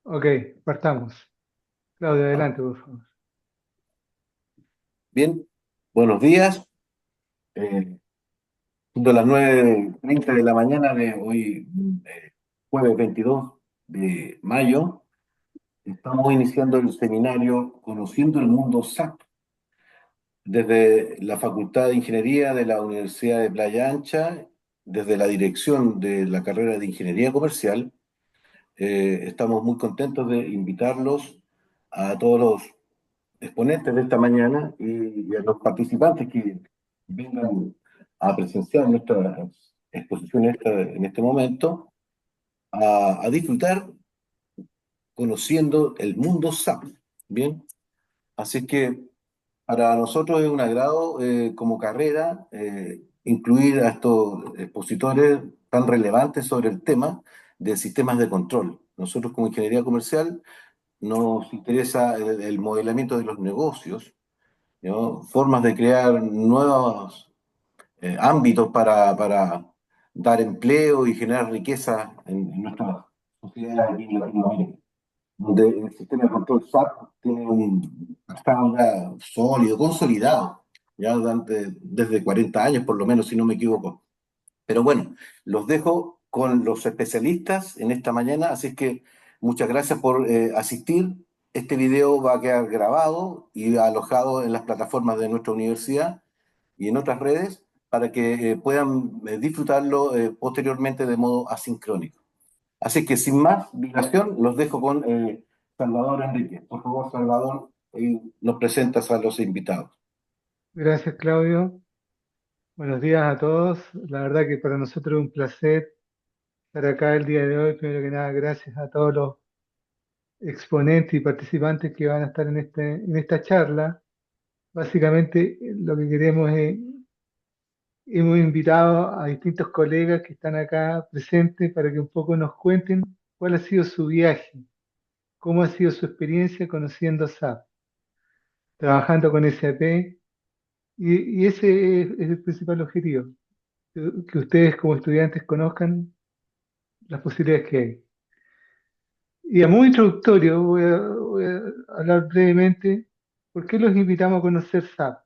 Ok, partamos. Claudio, Ah, adelante, por favor. bien, buenos días. Siendo las 9:30 de la mañana de hoy, jueves 22 de mayo, estamos iniciando el seminario Conociendo el Mundo SAP desde la Facultad de Ingeniería de la Universidad de Playa Ancha, desde la dirección de la carrera de Ingeniería Comercial. Estamos muy contentos de invitarlos a todos los exponentes de esta mañana y a los participantes que vengan a presenciar nuestra exposición en este momento, a disfrutar conociendo el mundo SAP. Bien, así que para nosotros es un agrado como carrera incluir a estos expositores tan relevantes sobre el tema de sistemas de control. Nosotros como ingeniería comercial nos interesa el modelamiento de los negocios, ¿no? Formas de crear nuevos ámbitos para dar empleo y generar riqueza en nuestra sociedad aquí en Latinoamérica, donde el sistema de control SAP tiene un pasado ya sólido, consolidado, ya desde 40 años por lo menos, si no me equivoco. Pero bueno, los dejo con los especialistas en esta mañana, así que muchas gracias por asistir. Este video va a quedar grabado y alojado en las plataformas de nuestra universidad y en otras redes para que puedan disfrutarlo posteriormente de modo asincrónico. Así que sin más dilación, los dejo con Salvador Enrique. Por favor, Salvador, nos presentas a los invitados. Gracias, Claudio. Buenos días a todos. La verdad que para nosotros es un placer estar acá el día de hoy. Primero que nada, gracias a todos los exponentes y participantes que van a estar en esta charla. Básicamente, lo que queremos es, hemos invitado a distintos colegas que están acá presentes para que un poco nos cuenten cuál ha sido su viaje, cómo ha sido su experiencia conociendo SAP, trabajando con SAP. Y ese es el principal objetivo, que ustedes como estudiantes conozcan las posibilidades que hay. Y a modo introductorio voy a hablar brevemente por qué los invitamos a conocer SAP.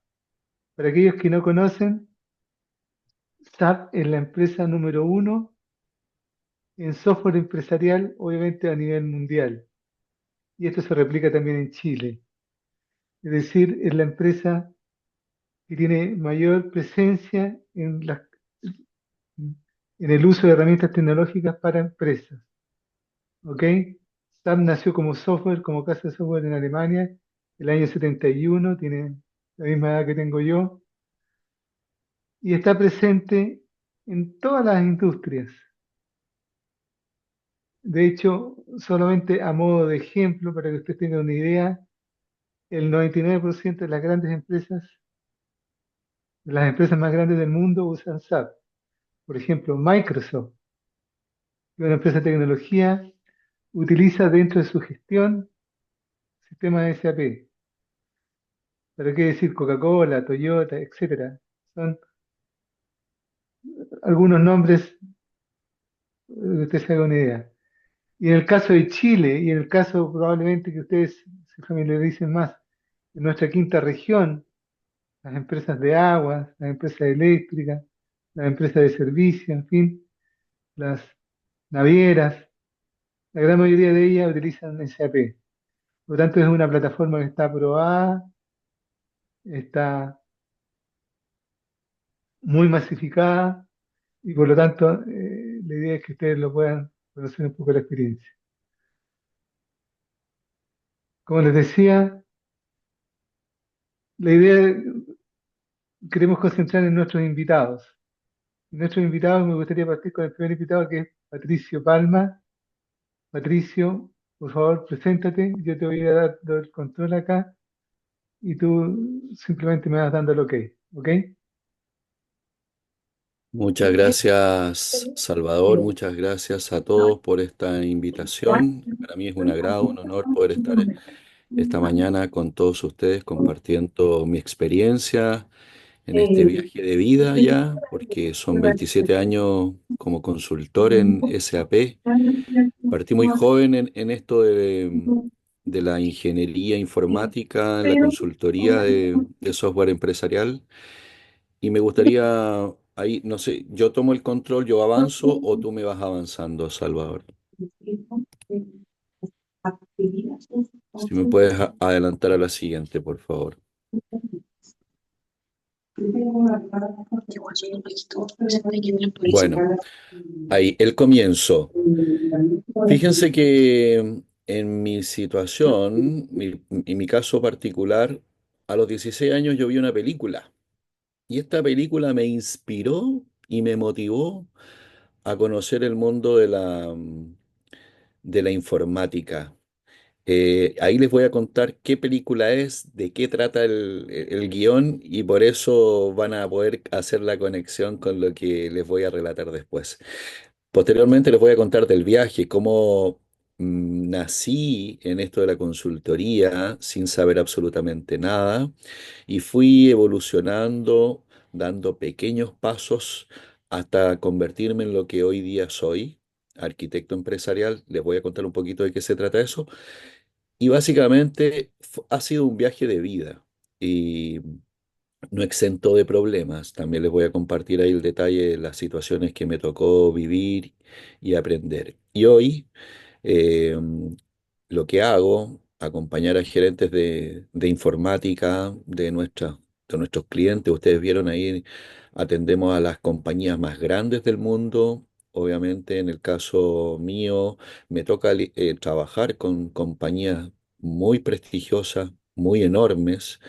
Para aquellos que no conocen, SAP es la empresa número uno en software empresarial, obviamente a nivel mundial. Y esto se replica también en Chile. Es decir, es la empresa que tiene mayor presencia en el uso de herramientas tecnológicas para empresas. ¿Ok? SAP nació como software, como casa de software en Alemania, el año 71, tiene la misma edad que tengo yo, y está presente en todas las industrias. De hecho, solamente a modo de ejemplo, para que usted tenga una idea, el 99% de las grandes empresas, de las empresas más grandes del mundo usan SAP. Por ejemplo, Microsoft, que es una empresa de tecnología, utiliza dentro de su gestión sistemas de SAP. ¿Para qué decir Coca-Cola, Toyota, etcétera? Son algunos nombres, que usted se haga una idea. Y en el caso de Chile, y en el caso probablemente que ustedes se familiaricen más, en nuestra quinta región, las empresas de agua, las empresas eléctricas, las empresas de servicio, en fin, las navieras, la gran mayoría de ellas utilizan SAP. Por lo tanto, es una plataforma que está aprobada, está muy masificada y por lo tanto, la idea es que ustedes lo puedan conocer un poco la experiencia. Como les decía, la idea queremos concentrar en nuestros invitados. Nuestros invitados, me gustaría partir con el primer invitado que es Patricio Palma. Patricio, por favor, preséntate. Yo te voy a dar todo el control acá y tú simplemente me vas dando el OK. ¿Ok? Muchas gracias, Salvador. Muchas gracias a todos por esta invitación. Para mí es un agrado, un honor poder estar esta mañana con todos ustedes compartiendo mi experiencia en este viaje de vida ya, porque son 27 años como consultor en SAP. Partí muy joven en esto de la ingeniería informática, la consultoría de software empresarial, y me gustaría, ahí, no sé, yo tomo el control, yo avanzo o tú me vas avanzando, Salvador. Si me puedes adelantar a la siguiente, por favor. Bueno, ahí, el comienzo. Fíjense que en mi situación, en mi caso particular, a los 16 años yo vi una película y esta película me inspiró y me motivó a conocer el mundo de la informática. Ahí les voy a contar qué película es, de qué trata el guión y por eso van a poder hacer la conexión con lo que les voy a relatar después. Posteriormente les voy a contar del viaje, cómo nací en esto de la consultoría sin saber absolutamente nada y fui evolucionando, dando pequeños pasos hasta convertirme en lo que hoy día soy, arquitecto empresarial. Les voy a contar un poquito de qué se trata eso. Y básicamente ha sido un viaje de vida y no exento de problemas. También les voy a compartir ahí el detalle de las situaciones que me tocó vivir y aprender. Y hoy eh, lo que hago, acompañar a gerentes de informática de nuestros clientes. Ustedes vieron ahí, atendemos a las compañías más grandes del mundo. Obviamente, en el caso mío, me toca trabajar con compañías muy prestigiosas, muy enormes,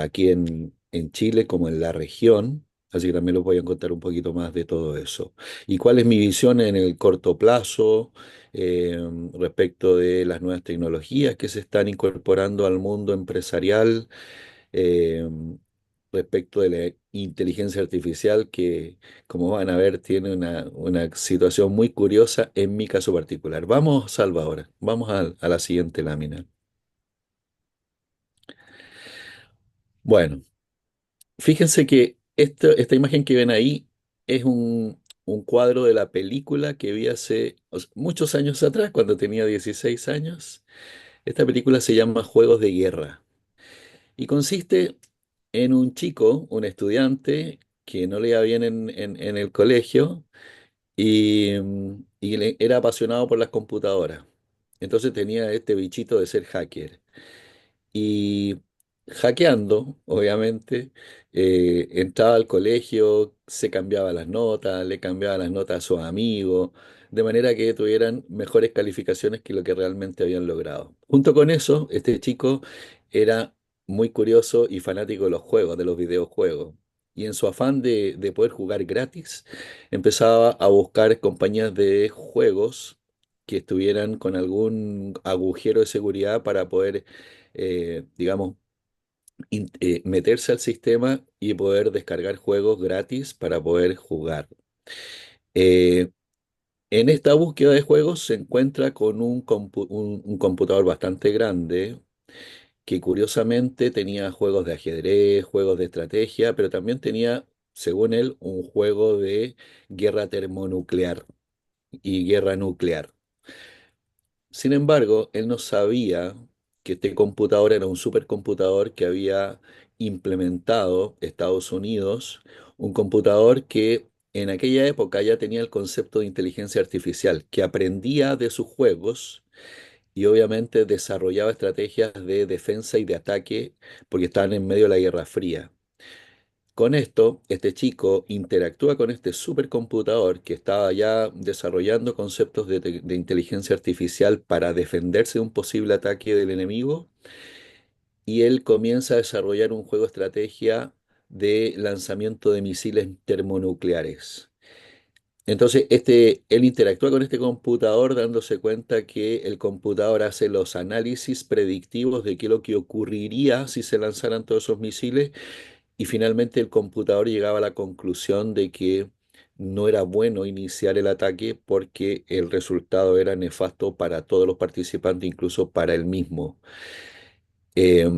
aquí en Chile como en la región. Así que también les voy a contar un poquito más de todo eso. ¿Y cuál es mi visión en el corto plazo eh, respecto de las nuevas tecnologías que se están incorporando al mundo empresarial, eh, respecto de la inteligencia artificial que, como van a ver, tiene una situación muy curiosa en mi caso particular? Vamos, Salvador, vamos a la siguiente lámina. Bueno. Fíjense que esta imagen que ven ahí es un cuadro de la película que vi hace muchos años atrás, cuando tenía 16 años. Esta película se llama Juegos de Guerra y consiste en un chico, un estudiante que no le iba bien en el colegio y era apasionado por las computadoras. Entonces tenía este bichito de ser hacker. Y hackeando, obviamente, entraba al colegio, se cambiaba las notas, le cambiaba las notas a sus amigos, de manera que tuvieran mejores calificaciones que lo que realmente habían logrado. Junto con eso, este chico era muy curioso y fanático de los juegos, de los videojuegos. Y en su afán de poder jugar gratis, empezaba a buscar compañías de juegos que estuvieran con algún agujero de seguridad para poder digamos, meterse al sistema y poder descargar juegos gratis para poder jugar. Eh, en esta búsqueda de juegos se encuentra con un computador bastante grande que curiosamente tenía juegos de ajedrez, juegos de estrategia, pero también tenía, según él, un juego de guerra termonuclear y guerra nuclear. Sin embargo, él no sabía que este computador era un supercomputador que había implementado Estados Unidos, un computador que en aquella época ya tenía el concepto de inteligencia artificial, que aprendía de sus juegos y obviamente desarrollaba estrategias de defensa y de ataque porque estaban en medio de la Guerra Fría. Con esto, este chico interactúa con este supercomputador que estaba ya desarrollando conceptos de inteligencia artificial para defenderse de un posible ataque del enemigo y él comienza a desarrollar un juego de estrategia de lanzamiento de misiles termonucleares. Entonces, él interactúa con este computador dándose cuenta que el computador hace los análisis predictivos de qué es lo que ocurriría si se lanzaran todos esos misiles y finalmente el computador llegaba a la conclusión de que no era bueno iniciar el ataque porque el resultado era nefasto para todos los participantes, incluso para él mismo. Eh,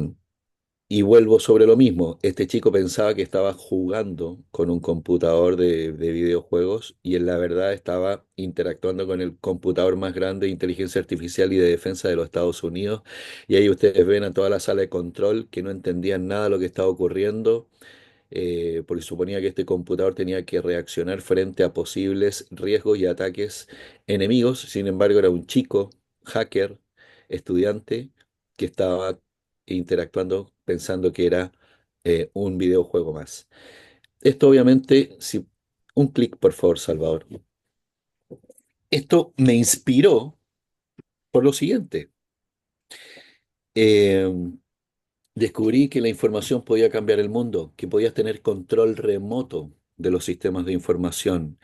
Y vuelvo sobre lo mismo. Este chico pensaba que estaba jugando con un computador de videojuegos y en la verdad estaba interactuando con el computador más grande de inteligencia artificial y de defensa de los Estados Unidos. Y ahí ustedes ven a toda la sala de control que no entendían nada de lo que estaba ocurriendo, porque suponía que este computador tenía que reaccionar frente a posibles riesgos y ataques enemigos. Sin embargo, era un chico, hacker, estudiante, que estaba interactuando pensando que era un videojuego más. Esto obviamente, si un clic, por favor, Salvador. Esto me inspiró por lo siguiente. Eh, Descubrí que la información podía cambiar el mundo, que podías tener control remoto de los sistemas de información.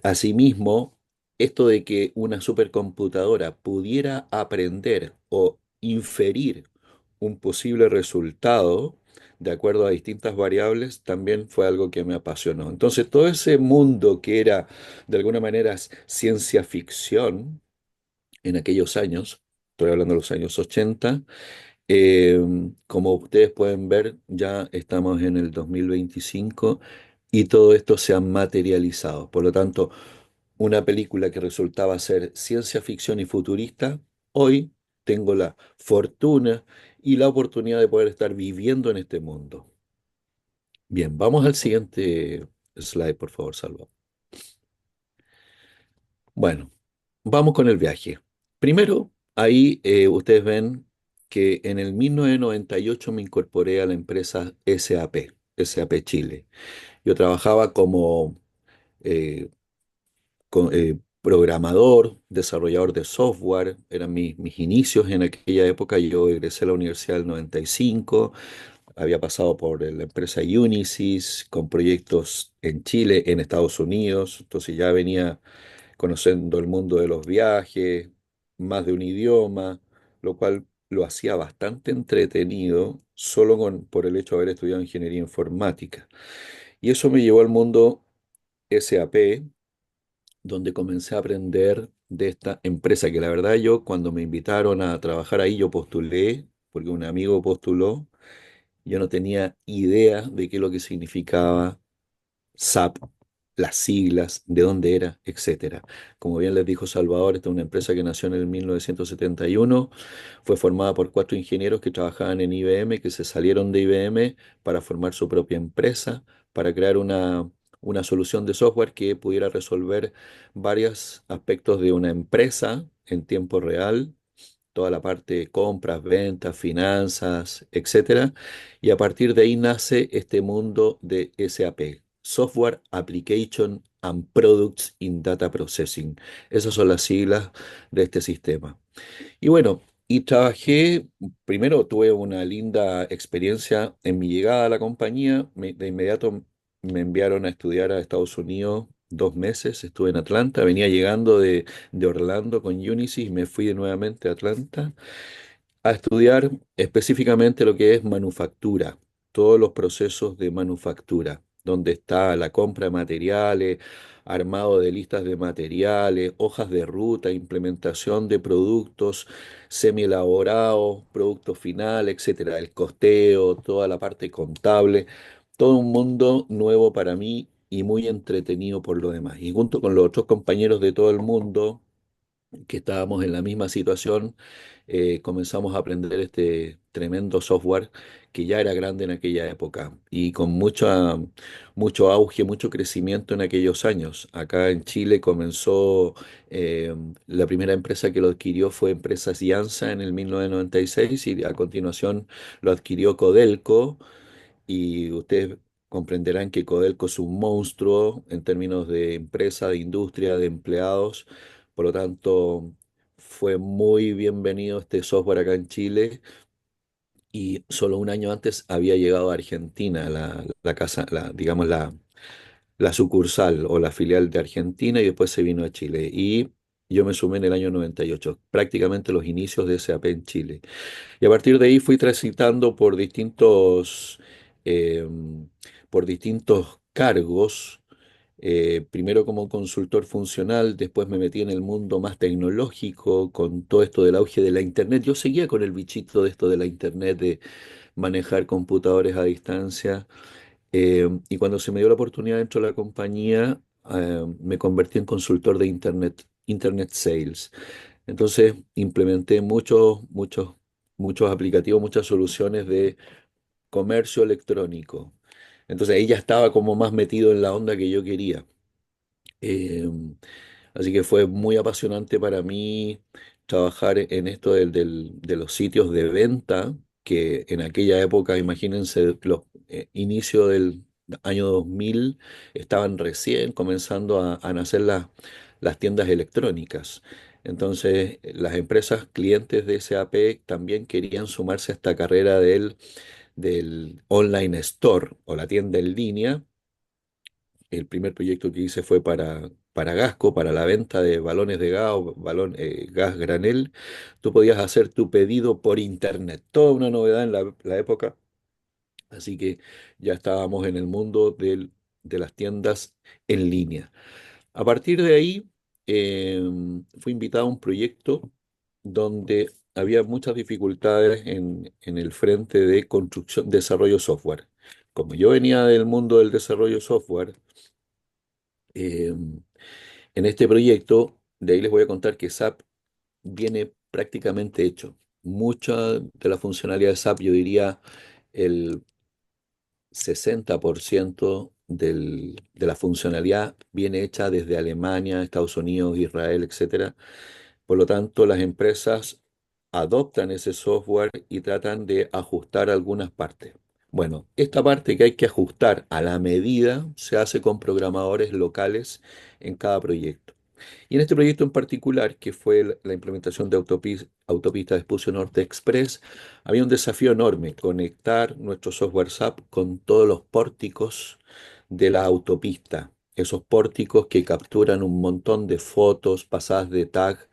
Asimismo, esto de que una supercomputadora pudiera aprender o inferir un posible resultado de acuerdo a distintas variables también fue algo que me apasionó. Entonces, todo ese mundo que era de alguna manera ciencia ficción en aquellos años, estoy hablando de los años 80, eh, como ustedes pueden ver, ya estamos en el 2025 y todo esto se ha materializado. Por lo tanto, una película que resultaba ser ciencia ficción y futurista, hoy tengo la fortuna y la oportunidad de poder estar viviendo en este mundo. Bien, vamos al siguiente slide, por favor, Salva. Bueno, vamos con el viaje. Primero, ahí ustedes ven que en el 1998 me incorporé a la empresa SAP, SAP Chile. Yo trabajaba como eh, programador, desarrollador de software, eran mis inicios en aquella época. Yo egresé a la universidad del 95, había pasado por la empresa Unisys, con proyectos en Chile, en Estados Unidos, entonces ya venía conociendo el mundo de los viajes, más de un idioma, lo cual lo hacía bastante entretenido solo por el hecho de haber estudiado ingeniería informática. Y eso me llevó al mundo SAP, donde comencé a aprender de esta empresa, que la verdad yo cuando me invitaron a trabajar ahí, yo postulé, porque un amigo postuló, yo no tenía idea de qué es lo que significaba SAP, las siglas, de dónde era, etcétera. Como bien les dijo Salvador, esta es una empresa que nació en el 1971, fue formada por cuatro ingenieros que trabajaban en IBM, que se salieron de IBM para formar su propia empresa, para crear una solución de software que pudiera resolver varios aspectos de una empresa en tiempo real, toda la parte de compras, ventas, finanzas, etcétera. Y a partir de ahí nace este mundo de SAP, Software Application and Products in Data Processing. Esas son las siglas de este sistema. Y bueno, y trabajé, primero tuve una linda experiencia en mi llegada a la compañía. De inmediato me enviaron a estudiar a Estados Unidos 2 meses, estuve en Atlanta, venía llegando de Orlando con Unisys y me fui nuevamente a Atlanta a estudiar específicamente lo que es manufactura, todos los procesos de manufactura, donde está la compra de materiales, armado de listas de materiales, hojas de ruta, implementación de productos semi-elaborados, producto final, etcétera, el costeo, toda la parte contable, todo un mundo nuevo para mí y muy entretenido por lo demás. Y junto con los otros compañeros de todo el mundo, que estábamos en la misma situación, comenzamos a aprender este tremendo software que ya era grande en aquella época y con mucho auge, mucho crecimiento en aquellos años. Acá en Chile comenzó, la primera empresa que lo adquirió fue Empresas Ianza en el 1996 y a continuación lo adquirió Codelco, y ustedes comprenderán que Codelco es un monstruo en términos de empresa, de industria, de empleados. Por lo tanto, fue muy bienvenido este software acá en Chile y solo un año antes había llegado a Argentina la casa, digamos la sucursal o la filial de Argentina, y después se vino a Chile. Y yo me sumé en el año 98, prácticamente los inicios de SAP en Chile. Y a partir de ahí fui transitando eh, por distintos cargos primero como consultor funcional, después me metí en el mundo más tecnológico, con todo esto del auge de la Internet. Yo seguía con el bichito de esto de la Internet, de manejar computadores a distancia. Y cuando se me dio la oportunidad dentro de la compañía, me convertí en consultor de Internet, Internet Sales. Entonces implementé muchos aplicativos, muchas soluciones de comercio electrónico. Entonces ahí ya estaba como más metido en la onda que yo quería. Eh, Así que fue muy apasionante para mí trabajar en esto de los sitios de venta, que en aquella época, imagínense, los inicios del año 2000 estaban recién comenzando a nacer las tiendas electrónicas. Entonces, las empresas clientes de SAP también querían sumarse a esta carrera del online store o la tienda en línea. El primer proyecto que hice fue para Gasco, para la venta de balones de gas o gas granel. Tú podías hacer tu pedido por internet, toda una novedad en la época. Así que ya estábamos en el mundo de las tiendas en línea. A partir de ahí, eh, fui invitado a un proyecto donde había muchas dificultades en el frente de construcción, desarrollo software. Como yo venía del mundo del desarrollo software, eh, en este proyecto, de ahí les voy a contar que SAP viene prácticamente hecho. Mucha de la funcionalidad de SAP, yo diría el 60% de la funcionalidad viene hecha desde Alemania, Estados Unidos, Israel, etcétera. Por lo tanto, las empresas adoptan ese software y tratan de ajustar algunas partes. Bueno, esta parte que hay que ajustar a la medida se hace con programadores locales en cada proyecto. Y en este proyecto en particular, que fue la implementación de autopista de Espucio Norte Express, había un desafío enorme, conectar nuestro software SAP con todos los pórticos de la autopista. Esos pórticos que capturan un montón de fotos pasadas de tag.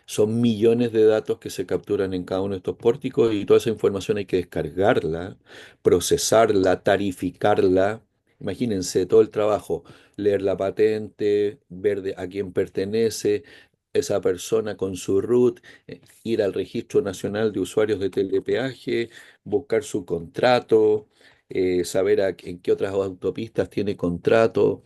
Son millones de datos que se capturan en cada uno de estos pórticos y toda esa información hay que descargarla, procesarla, tarificarla. Imagínense todo el trabajo, leer la patente, ver a quién pertenece esa persona con su RUT, ir al Registro Nacional de Usuarios de Telepeaje, buscar su contrato, saber en qué otras autopistas tiene contrato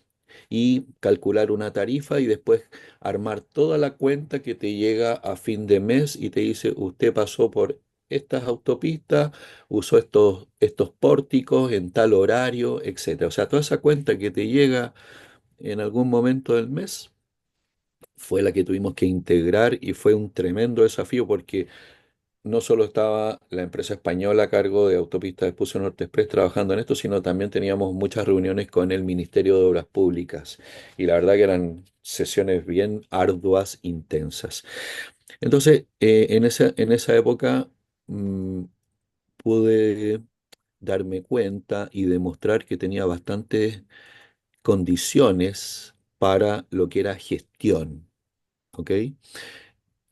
y calcular una tarifa y después armar toda la cuenta que te llega a fin de mes y te dice, usted pasó por estas autopistas, usó estos pórticos en tal horario, etcétera. O sea, toda esa cuenta que te llega en algún momento del mes fue la que tuvimos que integrar y fue un tremendo desafío porque no solo estaba la empresa española a cargo de Autopistas Expulso Norte Express trabajando en esto, sino también teníamos muchas reuniones con el Ministerio de Obras Públicas. Y la verdad que eran sesiones bien arduas, intensas. Entonces, en esa época mm, pude darme cuenta y demostrar que tenía bastantes condiciones para lo que era gestión. ¿Ok?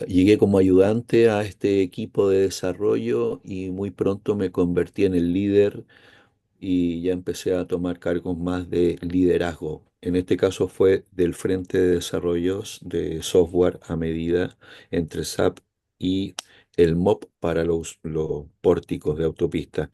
Llegué como ayudante a este equipo de desarrollo y muy pronto me convertí en el líder y ya empecé a tomar cargos más de liderazgo. En este caso fue del frente de desarrollos de software a medida entre SAP y el MOP para los pórticos de autopista.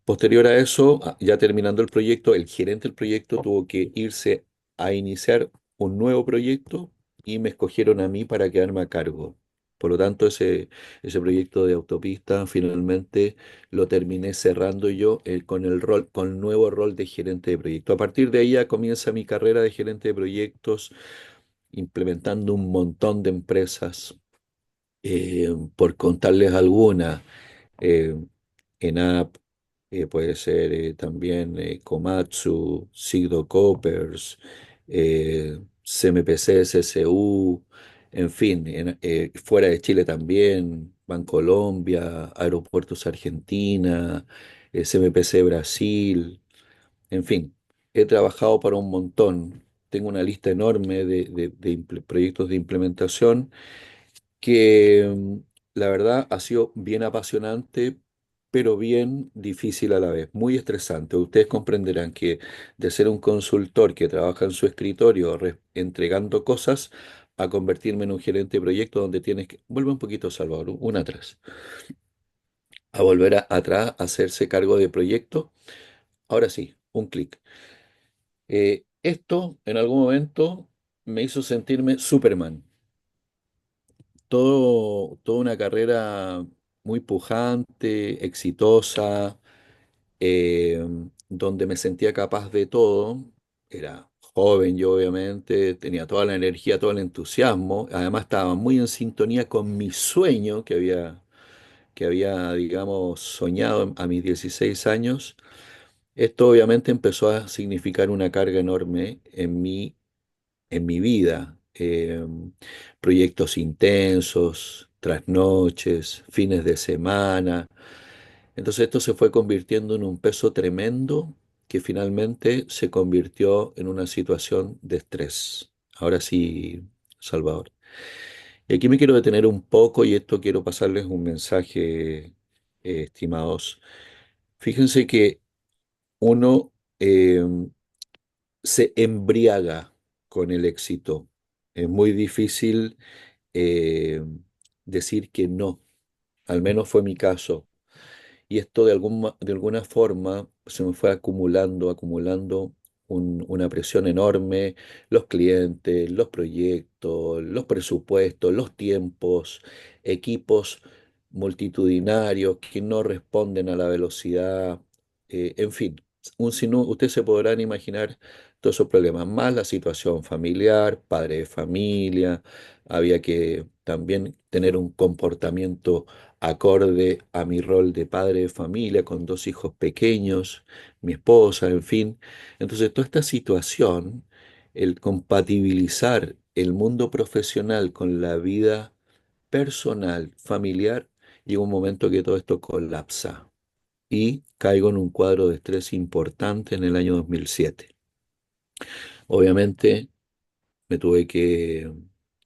Posterior a eso, ya terminando el proyecto, el gerente del proyecto tuvo que irse a iniciar un nuevo proyecto y me escogieron a mí para quedarme a cargo. Por lo tanto, ese proyecto de autopista finalmente lo terminé cerrando yo con el nuevo rol de gerente de proyecto. A partir de ahí ya comienza mi carrera de gerente de proyectos, implementando un montón de empresas. Por contarles algunas, eh, ENAP, puede ser también Komatsu, Sigdo Coppers, CMPC, CSU, en fin, fuera de Chile también, Bancolombia, Aeropuertos Argentina, CMPC Brasil, en fin, he trabajado para un montón. Tengo una lista enorme de proyectos de implementación que la verdad ha sido bien apasionante pero bien difícil a la vez, muy estresante. Ustedes comprenderán que de ser un consultor que trabaja en su escritorio entregando cosas, a convertirme en un gerente de proyecto donde tienes que, vuelve un poquito, Salvador, un atrás, a volver atrás, a hacerse cargo de proyectos. Ahora sí, un clic. Esto en algún momento me hizo sentirme Superman. Toda una carrera muy pujante, exitosa, eh, donde me sentía capaz de todo. Era joven yo, obviamente, tenía toda la energía, todo el entusiasmo. Además, estaba muy en sintonía con mi sueño que había, digamos, soñado a mis 16 años. Esto obviamente empezó a significar una carga enorme en mi vida. Proyectos intensos, trasnoches, fines de semana. Entonces esto se fue convirtiendo en un peso tremendo que finalmente se convirtió en una situación de estrés. Ahora sí, Salvador. Y aquí me quiero detener un poco y esto quiero pasarles un mensaje, estimados. Fíjense que uno se embriaga con el éxito. Es muy difícil eh, decir que no, al menos fue mi caso. Y esto de alguna forma se me fue acumulando una presión enorme, los clientes, los proyectos, los presupuestos, los tiempos, equipos multitudinarios que no responden a la velocidad, en fin, ustedes se podrán imaginar todos esos problemas, más la situación familiar, padre de familia, había que también tener un comportamiento acorde a mi rol de padre de familia con dos hijos pequeños, mi esposa, en fin. Entonces, toda esta situación, el compatibilizar el mundo profesional con la vida personal, familiar, llega un momento que todo esto colapsa y caigo en un cuadro de estrés importante en el año 2007. Obviamente, me tuve que,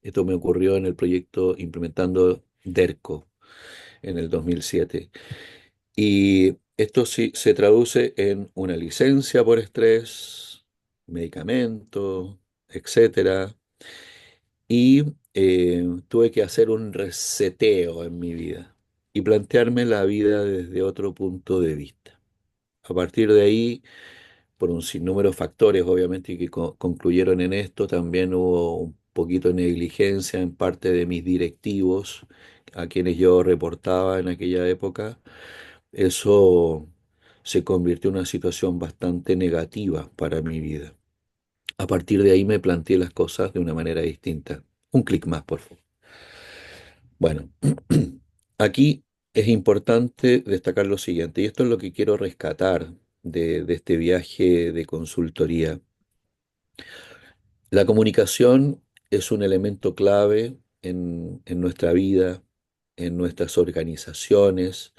esto me ocurrió en el proyecto implementando DERCO en el 2007. Y esto sí se traduce en una licencia por estrés, medicamento, etcétera. Y tuve que hacer un reseteo en mi vida y plantearme la vida desde otro punto de vista. A partir de ahí, por un sinnúmero de factores, obviamente, que concluyeron en esto, también hubo un poquito de negligencia en parte de mis directivos, a quienes yo reportaba en aquella época. Eso se convirtió en una situación bastante negativa para mi vida. A partir de ahí me planteé las cosas de una manera distinta. Un clic más, por favor. Bueno, aquí es importante destacar lo siguiente, y esto es lo que quiero rescatar de este viaje de consultoría. La comunicación es un elemento clave en nuestra vida, en nuestras organizaciones.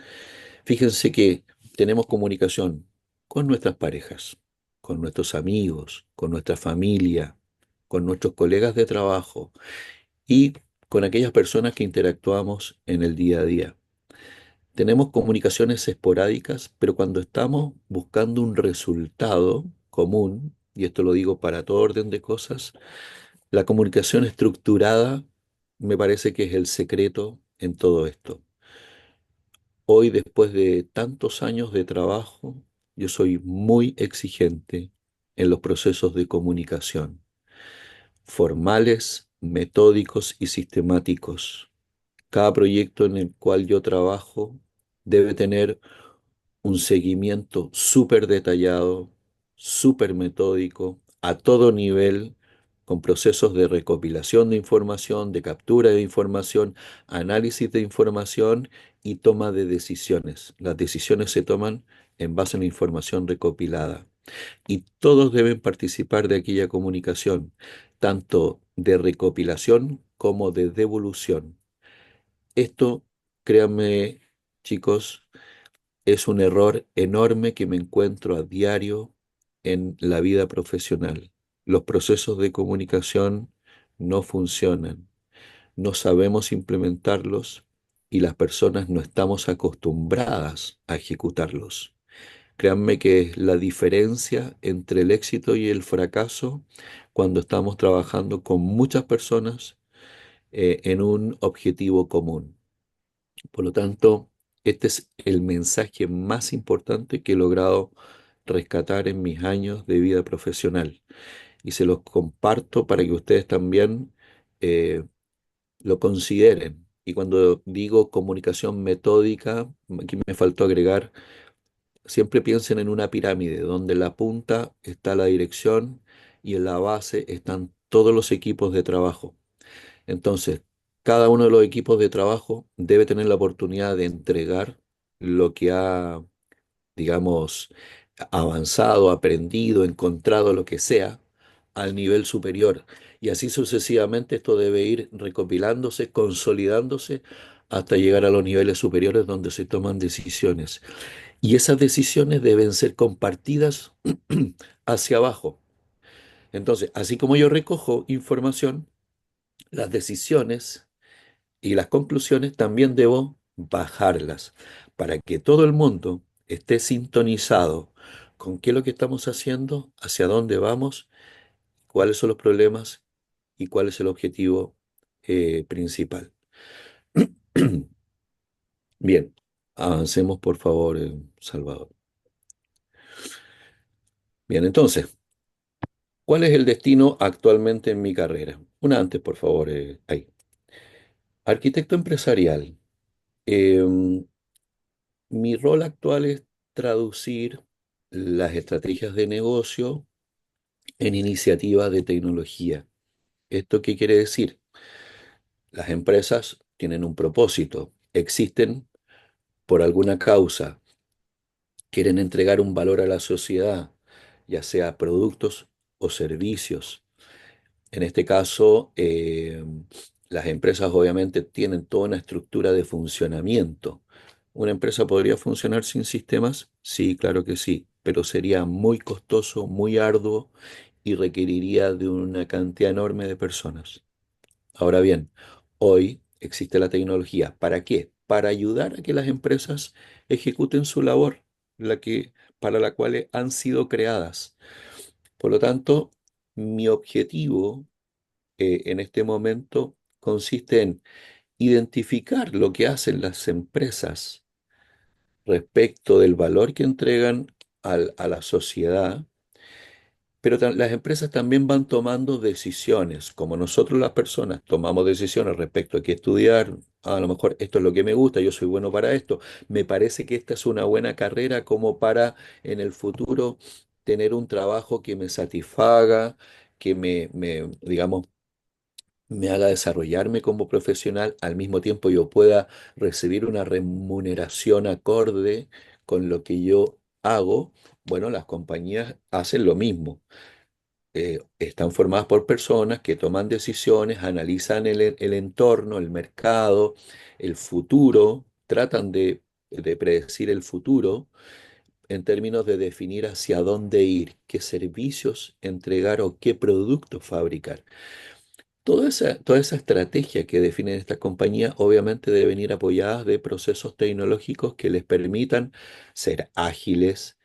Fíjense que tenemos comunicación con nuestras parejas, con nuestros amigos, con nuestra familia, con nuestros colegas de trabajo y con aquellas personas que interactuamos en el día a día. Tenemos comunicaciones esporádicas, pero cuando estamos buscando un resultado común, y esto lo digo para todo orden de cosas, la comunicación estructurada me parece que es el secreto en todo esto. Hoy, después de tantos años de trabajo, yo soy muy exigente en los procesos de comunicación, formales, metódicos y sistemáticos. Cada proyecto en el cual yo trabajo debe tener un seguimiento súper detallado, súper metódico, a todo nivel, con procesos de recopilación de información, de captura de información, análisis de información y toma de decisiones. Las decisiones se toman en base a la información recopilada. Y todos deben participar de aquella comunicación, tanto de recopilación como de devolución. Esto, créanme, chicos, es un error enorme que me encuentro a diario en la vida profesional. Los procesos de comunicación no funcionan, no sabemos implementarlos y las personas no estamos acostumbradas a ejecutarlos. Créanme que es la diferencia entre el éxito y el fracaso cuando estamos trabajando con muchas personas en un objetivo común. Por lo tanto, este es el mensaje más importante que he logrado rescatar en mis años de vida profesional y se los comparto para que ustedes también eh, lo consideren. Y cuando digo comunicación metódica, aquí me faltó agregar, siempre piensen en una pirámide donde en la punta está la dirección y en la base están todos los equipos de trabajo. Entonces, cada uno de los equipos de trabajo debe tener la oportunidad de entregar lo que ha, digamos, avanzado, aprendido, encontrado, lo que sea, al nivel superior. Y así sucesivamente esto debe ir recopilándose, consolidándose, hasta llegar a los niveles superiores donde se toman decisiones. Y esas decisiones deben ser compartidas hacia abajo. Entonces, así como yo recojo información, las decisiones y las conclusiones también debo bajarlas para que todo el mundo esté sintonizado con qué es lo que estamos haciendo, hacia dónde vamos, cuáles son los problemas y cuál es el objetivo principal. Bien, avancemos por favor, Salvador. Bien, entonces, ¿cuál es el destino actualmente en mi carrera? Una antes, por favor, ahí. Arquitecto empresarial. Em, Mi rol actual es traducir las estrategias de negocio en iniciativas de tecnología. ¿Esto qué quiere decir? Las empresas tienen un propósito, existen por alguna causa, quieren entregar un valor a la sociedad, ya sea productos o servicios. En este caso, las empresas obviamente tienen toda una estructura de funcionamiento. ¿Una empresa podría funcionar sin sistemas? Sí, claro que sí, pero sería muy costoso, muy arduo y requeriría de una cantidad enorme de personas. Ahora bien, hoy existe la tecnología. ¿Para qué? Para ayudar a que las empresas ejecuten su labor, para la cual han sido creadas. Por lo tanto, mi objetivo en este momento consiste en identificar lo que hacen las empresas respecto del valor que entregan a la sociedad, pero las empresas también van tomando decisiones, como nosotros las personas tomamos decisiones respecto a qué estudiar. A lo mejor esto es lo que me gusta, yo soy bueno para esto, me parece que esta es una buena carrera como para en el futuro tener un trabajo que me satisfaga, que digamos, me haga desarrollarme como profesional, al mismo tiempo yo pueda recibir una remuneración acorde con lo que yo hago. Bueno, las compañías hacen lo mismo. Están formadas por personas que toman decisiones, analizan el entorno, el mercado, el futuro, tratan de predecir el futuro en términos de definir hacia dónde ir, qué servicios entregar o qué productos fabricar. Toda esa estrategia que definen estas compañías obviamente deben ir apoyadas de procesos tecnológicos que les permitan ser ágiles.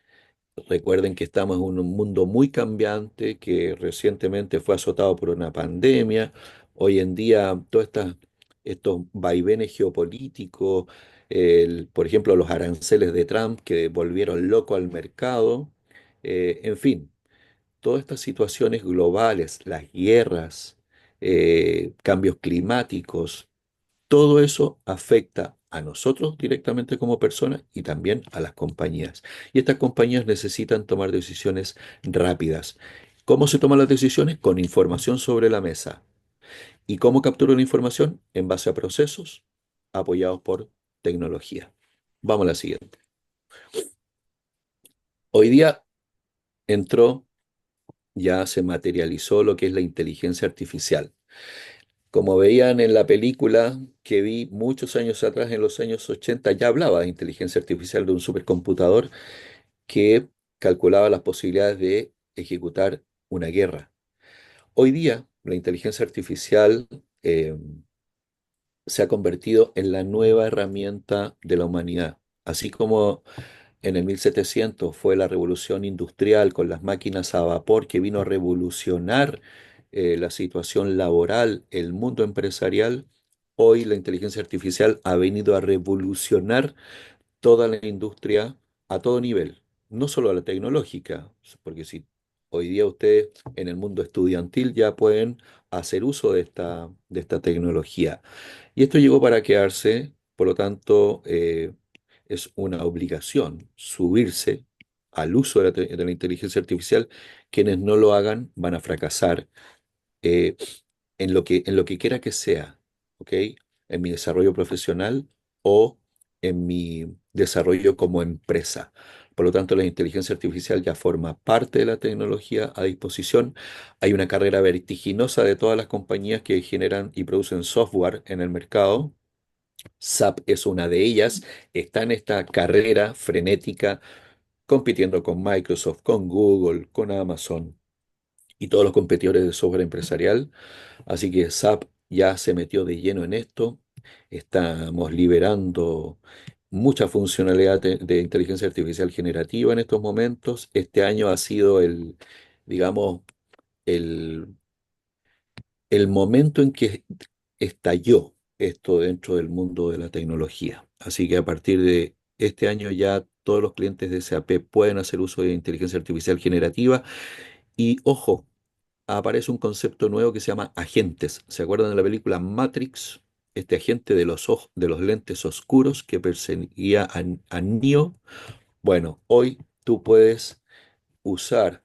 Recuerden que estamos en un mundo muy cambiante que recientemente fue azotado por una pandemia. Hoy en día, estos vaivenes geopolíticos, por ejemplo, los aranceles de Trump que volvieron loco al mercado, en fin, todas estas situaciones globales, las guerras, cambios climáticos, todo eso afecta a nosotros directamente como personas y también a las compañías. Y estas compañías necesitan tomar decisiones rápidas. ¿Cómo se toman las decisiones? Con información sobre la mesa. ¿Y cómo capturan la información? En base a procesos apoyados por tecnología. Vamos a la siguiente. Hoy día entró, ya se materializó lo que es la inteligencia artificial. Como veían en la película que vi muchos años atrás, en los años 80 ya hablaba de inteligencia artificial de un supercomputador que calculaba las posibilidades de ejecutar una guerra. Hoy día, la inteligencia artificial se ha convertido en la nueva herramienta de la humanidad. Así como en el 1700 fue la revolución industrial con las máquinas a vapor que vino a revolucionar la situación laboral, el mundo empresarial. Hoy la inteligencia artificial ha venido a revolucionar toda la industria a todo nivel, no solo la tecnológica, porque si hoy día ustedes en el mundo estudiantil ya pueden hacer uso de esta tecnología. Y esto llegó para quedarse, por lo tanto, es una obligación subirse al uso de la inteligencia artificial. Quienes no lo hagan van a fracasar eh, en lo que quiera que sea, ¿ok? En mi desarrollo profesional o en mi desarrollo como empresa. Por lo tanto, la inteligencia artificial ya forma parte de la tecnología a disposición. Hay una carrera vertiginosa de todas las compañías que generan y producen software en el mercado. SAP es una de ellas. Está en esta carrera frenética, compitiendo con Microsoft, con Google, con Amazon y todos los competidores de software empresarial. Así que SAP ya se metió de lleno en esto. Estamos liberando mucha funcionalidad de inteligencia artificial generativa en estos momentos. Este año ha sido digamos, el, el momento en que estalló esto dentro del mundo de la tecnología. Así que a partir de este año ya todos los clientes de SAP pueden hacer uso de inteligencia artificial generativa. Y ojo, aparece un concepto nuevo que se llama agentes. ¿Se acuerdan de la película Matrix? Este agente de los ojos, de los lentes oscuros que perseguía a Neo. Bueno, hoy tú puedes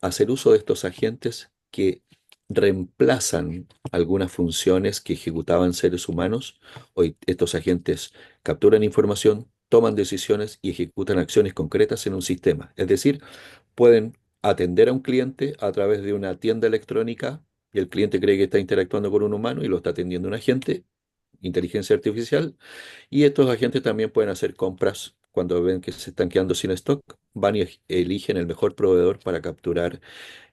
hacer uso de estos agentes que reemplazan algunas funciones que ejecutaban seres humanos. Hoy estos agentes capturan información, toman decisiones y ejecutan acciones concretas en un sistema. Es decir, pueden atender a un cliente a través de una tienda electrónica y el cliente cree que está interactuando con un humano y lo está atendiendo un agente, inteligencia artificial, y estos agentes también pueden hacer compras cuando ven que se están quedando sin stock, van y eligen el mejor proveedor para capturar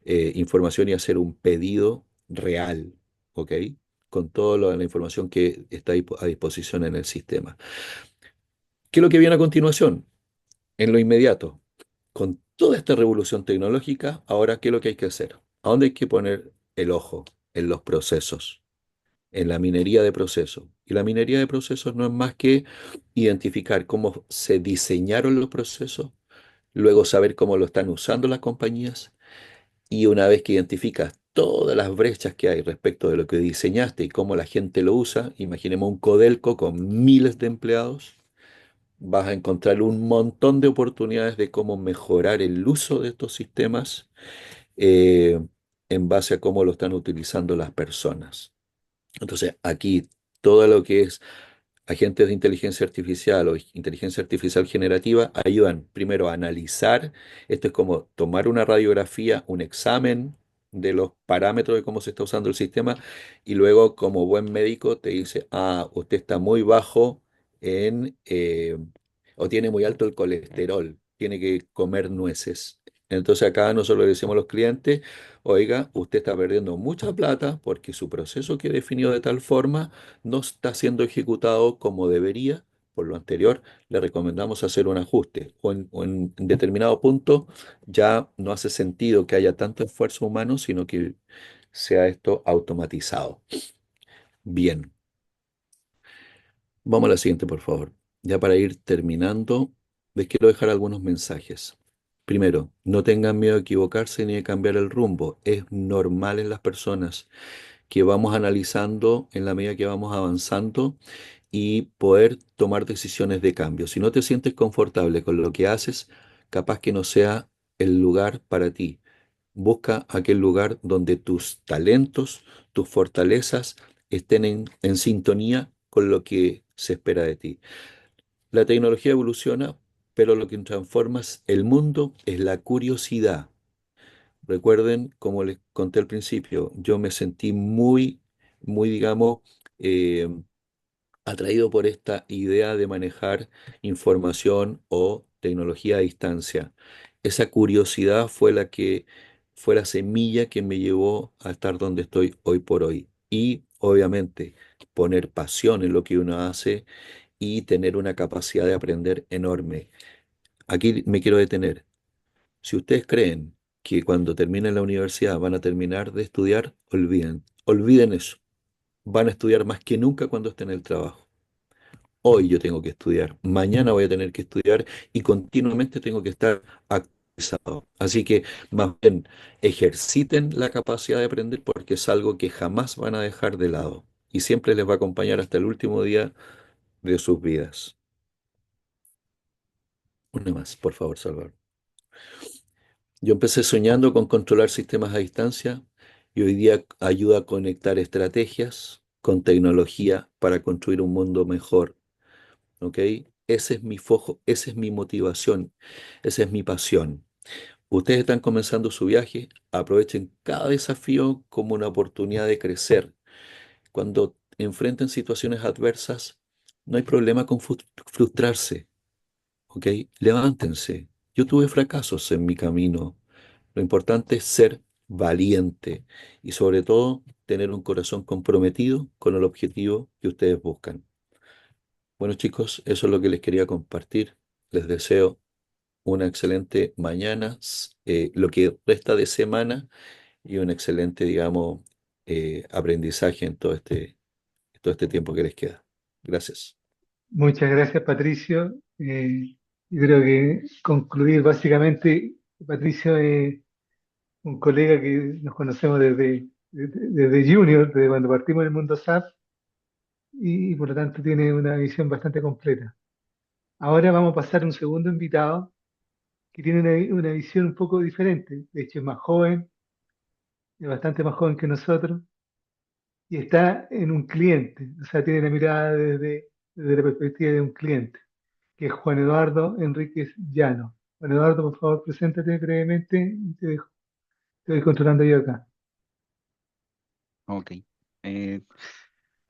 información y hacer un pedido real, ¿ok? Con toda la información que está a disposición en el sistema. ¿Qué es lo que viene a continuación? En lo inmediato, con toda esta revolución tecnológica, ahora, ¿qué es lo que hay que hacer? ¿A dónde hay que poner el ojo? En los procesos, en la minería de procesos. Y la minería de procesos no es más que identificar cómo se diseñaron los procesos, luego saber cómo lo están usando las compañías, y una vez que identificas todas las brechas que hay respecto de lo que diseñaste y cómo la gente lo usa, imaginemos un Codelco con miles de empleados, vas a encontrar un montón de oportunidades de cómo mejorar el uso de estos sistemas eh, en base a cómo lo están utilizando las personas. Entonces, aquí todo lo que es agentes de inteligencia artificial o inteligencia artificial generativa ayudan primero a analizar. Esto es como tomar una radiografía, un examen de los parámetros de cómo se está usando el sistema, y luego como buen médico te dice, ah, usted está muy bajo en, o tiene muy alto el colesterol, tiene que comer nueces. Entonces acá nosotros le decimos a los clientes, oiga, usted está perdiendo mucha plata porque su proceso que definió de tal forma no está siendo ejecutado como debería. Por lo anterior, le recomendamos hacer un ajuste o en determinado punto ya no hace sentido que haya tanto esfuerzo humano, sino que sea esto automatizado. Bien, vamos a la siguiente, por favor. Ya para ir terminando, les quiero dejar algunos mensajes. Primero, no tengan miedo de equivocarse ni de cambiar el rumbo. Es normal en las personas que vamos analizando en la medida que vamos avanzando y poder tomar decisiones de cambio. Si no te sientes confortable con lo que haces, capaz que no sea el lugar para ti. Busca aquel lugar donde tus talentos, tus fortalezas estén en sintonía con lo que se espera de ti. La tecnología evoluciona, pero lo que transforma el mundo es la curiosidad. Recuerden, como les conté al principio, yo me sentí muy, digamos, eh, atraído por esta idea de manejar información o tecnología a distancia. Esa curiosidad fue la semilla que me llevó a estar donde estoy hoy por hoy. Y obviamente, poner pasión en lo que uno hace y tener una capacidad de aprender enorme. Aquí me quiero detener. Si ustedes creen que cuando terminen la universidad van a terminar de estudiar, olviden eso. Van a estudiar más que nunca cuando estén en el trabajo. Hoy yo tengo que estudiar, mañana voy a tener que estudiar y continuamente tengo que estar actualizado. Así que más bien ejerciten la capacidad de aprender porque es algo que jamás van a dejar de lado y siempre les va a acompañar hasta el último día de sus vidas. Una más, por favor, Salvador. Yo empecé soñando con controlar sistemas a distancia y hoy día ayuda a conectar estrategias con tecnología para construir un mundo mejor. ¿Ok? Ese es mi foco, esa es mi motivación, esa es mi pasión. Ustedes están comenzando su viaje, aprovechen cada desafío como una oportunidad de crecer. Cuando enfrenten situaciones adversas, no hay problema con frustrarse, ¿ok? Levántense. Yo tuve fracasos en mi camino. Lo importante es ser valiente y sobre todo tener un corazón comprometido con el objetivo que ustedes buscan. Bueno, chicos, eso es lo que les quería compartir. Les deseo una excelente mañana, lo que resta de semana y un excelente, digamos, aprendizaje en todo este tiempo que les queda. Gracias. Muchas gracias, Patricio. Yo creo que concluir básicamente, Patricio es un colega que nos conocemos desde Junior, desde cuando partimos del mundo SAP, y por lo tanto tiene una visión bastante completa. Ahora vamos a pasar a un segundo invitado que tiene una visión un poco diferente. De hecho, es más joven, es bastante más joven que nosotros, y está en un cliente, o sea, tiene la mirada desde la perspectiva de un cliente, que es Juan Eduardo Enríquez Llano. Juan Eduardo, por favor, preséntate brevemente y te voy controlando yo acá. Ok. Eh,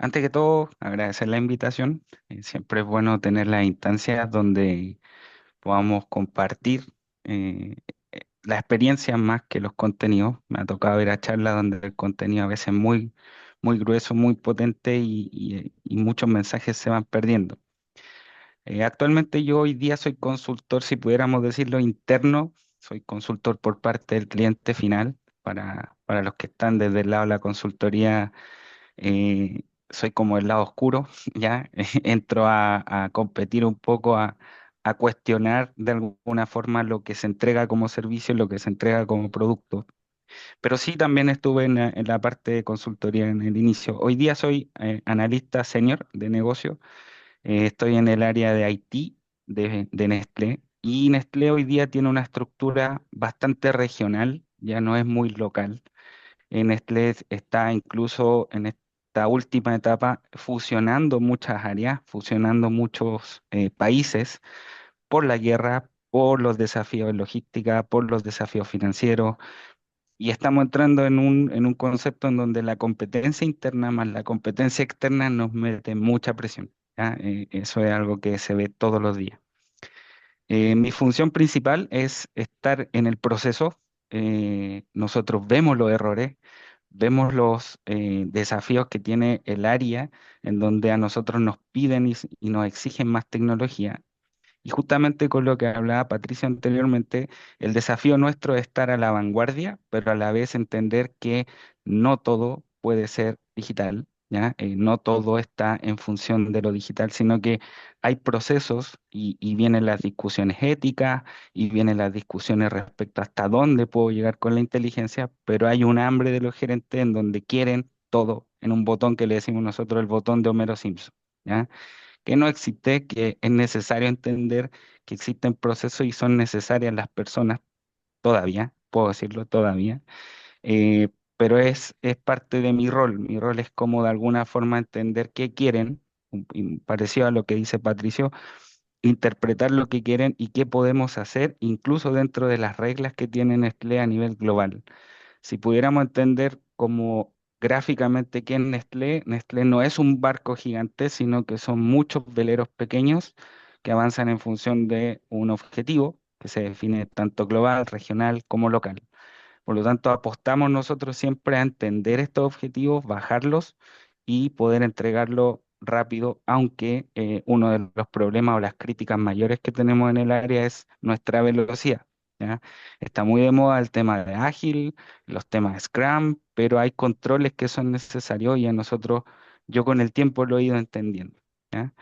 Antes que todo, agradecer la invitación. Siempre es bueno tener las instancias donde podamos compartir la experiencia más que los contenidos. Me ha tocado ir a charlas donde el contenido a veces es muy grueso, muy potente y muchos mensajes se van perdiendo. Actualmente yo hoy día soy consultor, si pudiéramos decirlo, interno. Soy consultor por parte del cliente final. Para los que están desde el lado de la consultoría, soy como el lado oscuro, ¿ya? Entro a competir un poco, a cuestionar de alguna forma lo que se entrega como servicio y lo que se entrega como producto. Pero sí también estuve en la parte de consultoría en el inicio. Hoy día soy analista senior de negocio. Estoy en el área de IT de Nestlé. Y Nestlé hoy día tiene una estructura bastante regional, ya no es muy local. Nestlé está incluso en esta última etapa fusionando muchas áreas, fusionando muchos países por la guerra, por los desafíos de logística, por los desafíos financieros. Y estamos entrando en un concepto en donde la competencia interna más la competencia externa nos mete mucha presión. ¿Ya? Eso es algo que se ve todos los días. Mi función principal es estar en el proceso. Nosotros vemos los errores, vemos los desafíos que tiene el área en donde a nosotros nos piden y nos exigen más tecnología. Y justamente con lo que hablaba Patricia anteriormente, el desafío nuestro es estar a la vanguardia, pero a la vez entender que no todo puede ser digital, ¿ya? No todo está en función de lo digital, sino que hay procesos y vienen las discusiones éticas y vienen las discusiones respecto a hasta dónde puedo llegar con la inteligencia, pero hay un hambre de los gerentes en donde quieren todo en un botón que le decimos nosotros el botón de Homero Simpson. ¿Ya? Que no existe, que es necesario entender que existen procesos y son necesarias las personas todavía, puedo decirlo todavía, eh, pero es parte de mi rol. Mi rol es como de alguna forma entender qué quieren, y parecido a lo que dice Patricio, interpretar lo que quieren y qué podemos hacer, incluso dentro de las reglas que tiene Nestlé a nivel global. Si pudiéramos entender como gráficamente qué es Nestlé, Nestlé no es un barco gigante, sino que son muchos veleros pequeños que avanzan en función de un objetivo que se define tanto global, regional como local. Por lo tanto, apostamos nosotros siempre a entender estos objetivos, bajarlos y poder entregarlo rápido, aunque uno de los problemas o las críticas mayores que tenemos en el área es nuestra velocidad. ¿Ya? Está muy de moda el tema de ágil, los temas de Scrum, pero hay controles que son necesarios y a nosotros, yo con el tiempo lo he ido entendiendo. ¿Ya?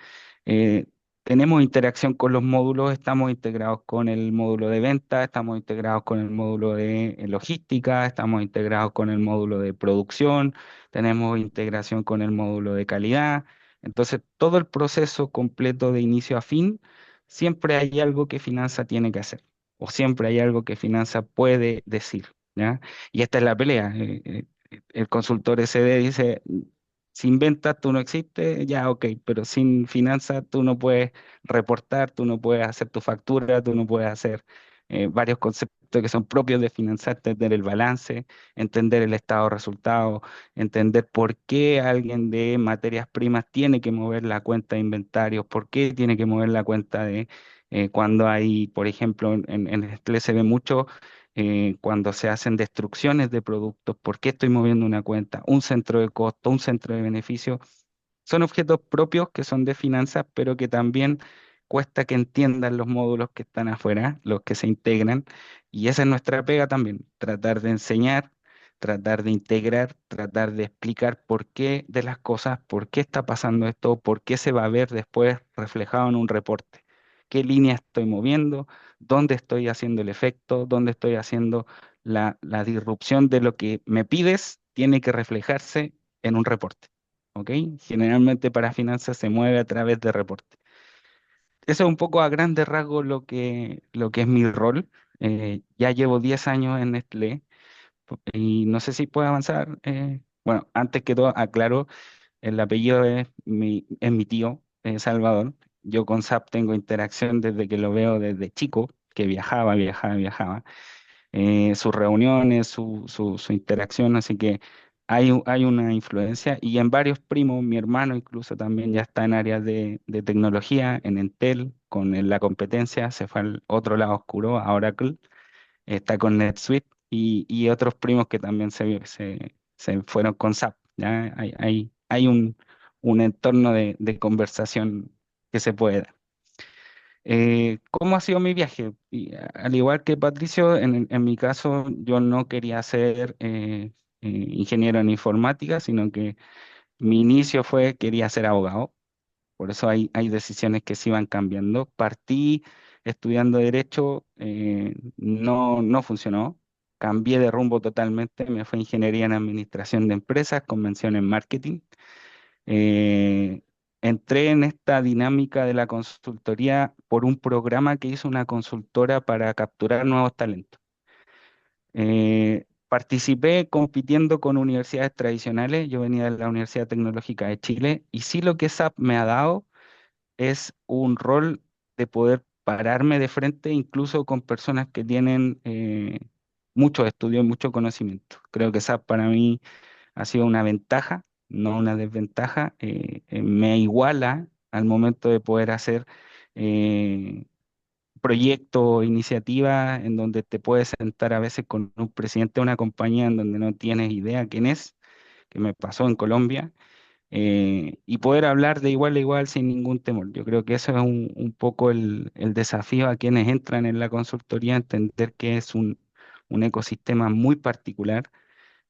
Eh, Tenemos interacción con los módulos, estamos integrados con el módulo de venta, estamos integrados con el módulo de logística, estamos integrados con el módulo de producción, tenemos integración con el módulo de calidad. Entonces, todo el proceso completo de inicio a fin, siempre hay algo que finanza tiene que hacer, o siempre hay algo que finanza puede decir, ¿ya? Y esta es la pelea. El consultor SD dice, sin ventas tú no existes, ya ok, pero sin finanzas tú no puedes reportar, tú no puedes hacer tu factura, tú no puedes hacer varios conceptos que son propios de finanzas, entender el balance, entender el estado de resultados, entender por qué alguien de materias primas tiene que mover la cuenta de inventarios, por qué tiene que mover la cuenta de cuando hay, por ejemplo, en Nestlé se ve mucho cuando se hacen destrucciones de productos, por qué estoy moviendo una cuenta, un centro de costo, un centro de beneficio. Son objetos propios que son de finanzas, pero que también cuesta que entiendan los módulos que están afuera, los que se integran. Y esa es nuestra pega también, tratar de enseñar, tratar de integrar, tratar de explicar por qué de las cosas, por qué está pasando esto, por qué se va a ver después reflejado en un reporte. ¿Qué línea estoy moviendo? ¿Dónde estoy haciendo el efecto? ¿Dónde estoy haciendo la disrupción de lo que me pides? Tiene que reflejarse en un reporte. ¿Ok? Generalmente para finanzas se mueve a través de reporte. Eso es un poco a grandes rasgos lo que es mi rol. Ya llevo 10 años en Nestlé y no sé si puedo avanzar. Bueno, antes que todo, aclaro, el apellido es mi tío, Salvador. Yo con SAP tengo interacción desde que lo veo desde chico, que viajaba, sus reuniones, su interacción, así que hay una influencia y en varios primos, mi hermano incluso también ya está en áreas de tecnología, en Entel, la competencia, se fue al otro lado oscuro, a Oracle, está con NetSuite y otros primos que también se fueron con SAP, ¿ya? Hay un entorno de conversación que se puede dar. ¿Cómo ha sido mi viaje? Al igual que Patricio, en mi caso yo no quería ser ingeniero en informática, sino que mi inicio fue, quería ser abogado. Por eso hay decisiones que se iban cambiando. Partí estudiando derecho, no funcionó. Cambié de rumbo totalmente, me fue a ingeniería en administración de empresas, convención en marketing. Eh, Entré en esta dinámica de la consultoría por un programa que hizo una consultora para capturar nuevos talentos. Participé compitiendo con universidades tradicionales, yo venía de la Universidad Tecnológica de Chile, y sí lo que SAP me ha dado es un rol de poder pararme de frente incluso con personas que tienen mucho estudio y mucho conocimiento. Creo que SAP para mí ha sido una ventaja, no una desventaja. Me iguala al momento de poder hacer eh, proyectos o iniciativas en donde te puedes sentar a veces con un presidente de una compañía en donde no tienes idea quién es, que me pasó en Colombia, y poder hablar de igual a igual sin ningún temor. Yo creo que eso es un poco el desafío a quienes entran en la consultoría, entender que es un ecosistema muy particular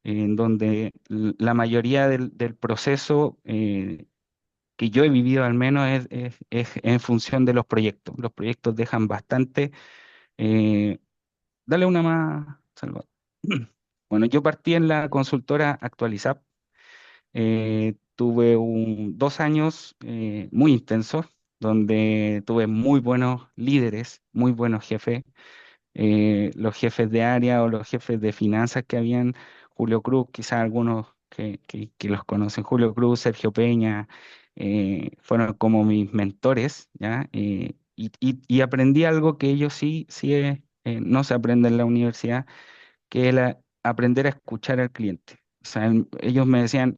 en donde la mayoría del proceso que yo he vivido al menos es en función de los proyectos. Los proyectos dejan bastante. eh, Dale una más, Salvador. Bueno, yo partí en la consultora Actualizap. Tuve 2 años muy intensos, donde tuve muy buenos líderes, muy buenos jefes, los jefes de área o los jefes de finanzas que habían, Julio Cruz, quizás algunos que los conocen, Julio Cruz, Sergio Peña, fueron como mis mentores, ¿ya? Y aprendí algo que ellos no se aprende en la universidad, que es aprender a escuchar al cliente. O sea, ellos me decían,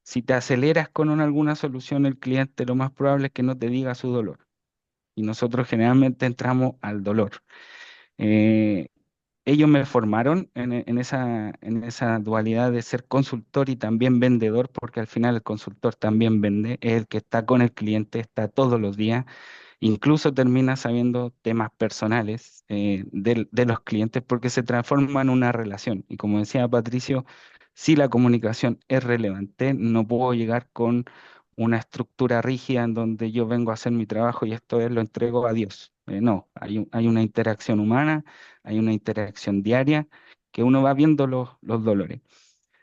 si te aceleras con alguna solución, el cliente lo más probable es que no te diga su dolor. Y nosotros generalmente entramos al dolor. Eh, ellos me formaron en esa dualidad de ser consultor y también vendedor, porque al final el consultor también vende, es el que está con el cliente, está todos los días, incluso termina sabiendo temas personales de los clientes porque se transforma en una relación. Y como decía Patricio, si la comunicación es relevante, no puedo llegar con una estructura rígida en donde yo vengo a hacer mi trabajo y esto es lo entrego a Dios. No, hay una interacción humana, hay una interacción diaria que uno va viendo los dolores.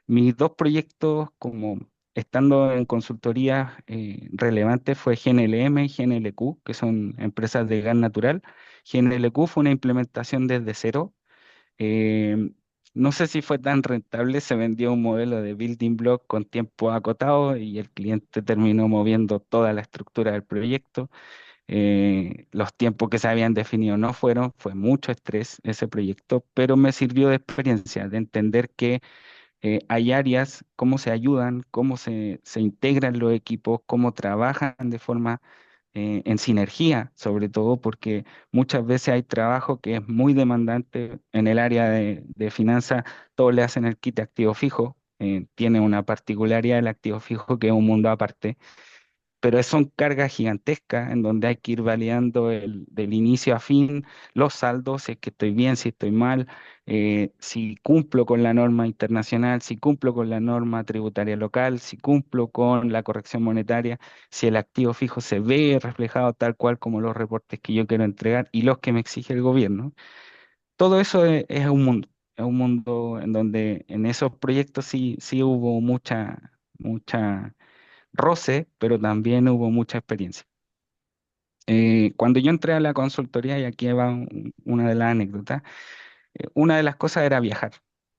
Mis dos proyectos, como estando en consultoría relevantes, fue GNLM y GNLQ, que son empresas de gas natural. GNLQ fue una implementación desde cero. eh, no sé si fue tan rentable, se vendió un modelo de building block con tiempo acotado y el cliente terminó moviendo toda la estructura del proyecto. Los tiempos que se habían definido no fueron, fue mucho estrés ese proyecto, pero me sirvió de experiencia, de entender que hay áreas, cómo se ayudan, cómo se integran los equipos, cómo trabajan de forma en sinergia, sobre todo porque muchas veces hay trabajo que es muy demandante en el área de finanzas, todos le hacen el kit activo fijo, tiene una particularidad el activo fijo que es un mundo aparte, pero son cargas gigantescas en donde hay que ir validando del inicio a fin los saldos, si es que estoy bien, si estoy mal, si cumplo con la norma internacional, si cumplo con la norma tributaria local, si cumplo con la corrección monetaria, si el activo fijo se ve reflejado tal cual como los reportes que yo quiero entregar y los que me exige el gobierno. Todo eso es un mundo en donde en esos proyectos sí hubo mucha roce, pero también hubo mucha experiencia. Cuando yo entré a la consultoría, y aquí va una de las anécdotas, una de las cosas era viajar.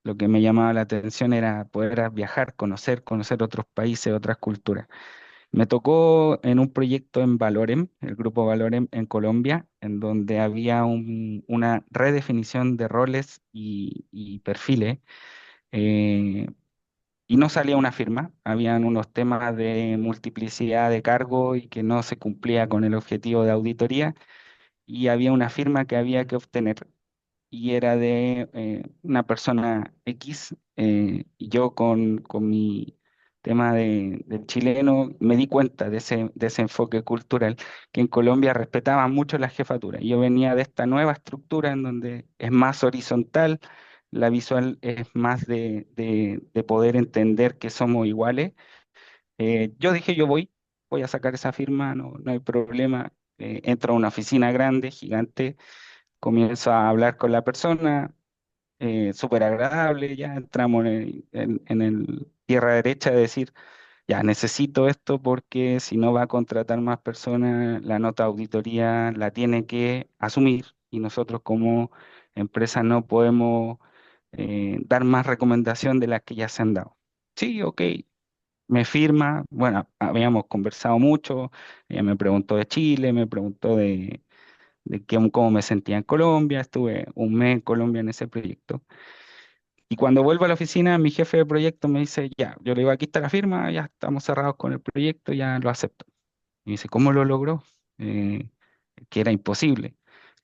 Lo que me llamaba la atención era poder viajar, conocer otros países, otras culturas. Me tocó en un proyecto en Valorem, el grupo Valorem en Colombia, en donde había una redefinición de roles y perfiles. eh, y no salía una firma, habían unos temas de multiplicidad de cargo y que no se cumplía con el objetivo de auditoría y había una firma que había que obtener y era de una persona X y yo con mi tema del chileno me di cuenta de ese enfoque cultural que en Colombia respetaban mucho la jefatura. Yo venía de esta nueva estructura en donde es más horizontal, la visual es más de poder entender que somos iguales. Yo dije, voy a sacar esa firma, no hay problema. Entro a una oficina grande, gigante, comienzo a hablar con la persona, súper agradable, ya entramos en el tierra derecha de decir, ya necesito esto porque si no va a contratar más personas, la nota de auditoría la tiene que asumir y nosotros como empresa no podemos dar más recomendación de las que ya se han dado. Sí, ok, me firma, bueno, habíamos conversado mucho, ella me preguntó de Chile, me preguntó cómo me sentía en Colombia, estuve un mes en Colombia en ese proyecto. Y cuando vuelvo a la oficina, mi jefe de proyecto me dice, ya, yo le digo, aquí está la firma, ya estamos cerrados con el proyecto, ya lo acepto. Y me dice, ¿cómo lo logró? Eh, que era imposible.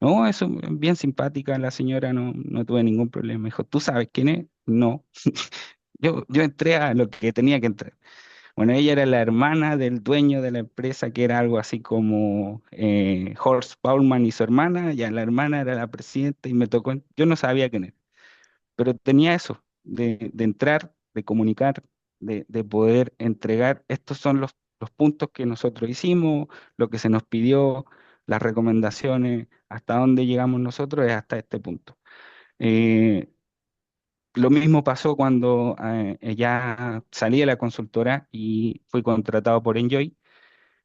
No, eso bien simpática la señora, no tuve ningún problema. Me dijo, ¿tú sabes quién es? No. Yo entré a lo que tenía que entrar. Bueno, ella era la hermana del dueño de la empresa, que era algo así como Horst Paulman y su hermana, ya la hermana era la presidenta y me tocó, yo no sabía quién era, pero tenía eso, de entrar, de comunicar, de poder entregar, estos son los puntos que nosotros hicimos, lo que se nos pidió, las recomendaciones, hasta dónde llegamos nosotros es hasta este punto. Eh, lo mismo pasó cuando ya salí de la consultora y fui contratado por Enjoy.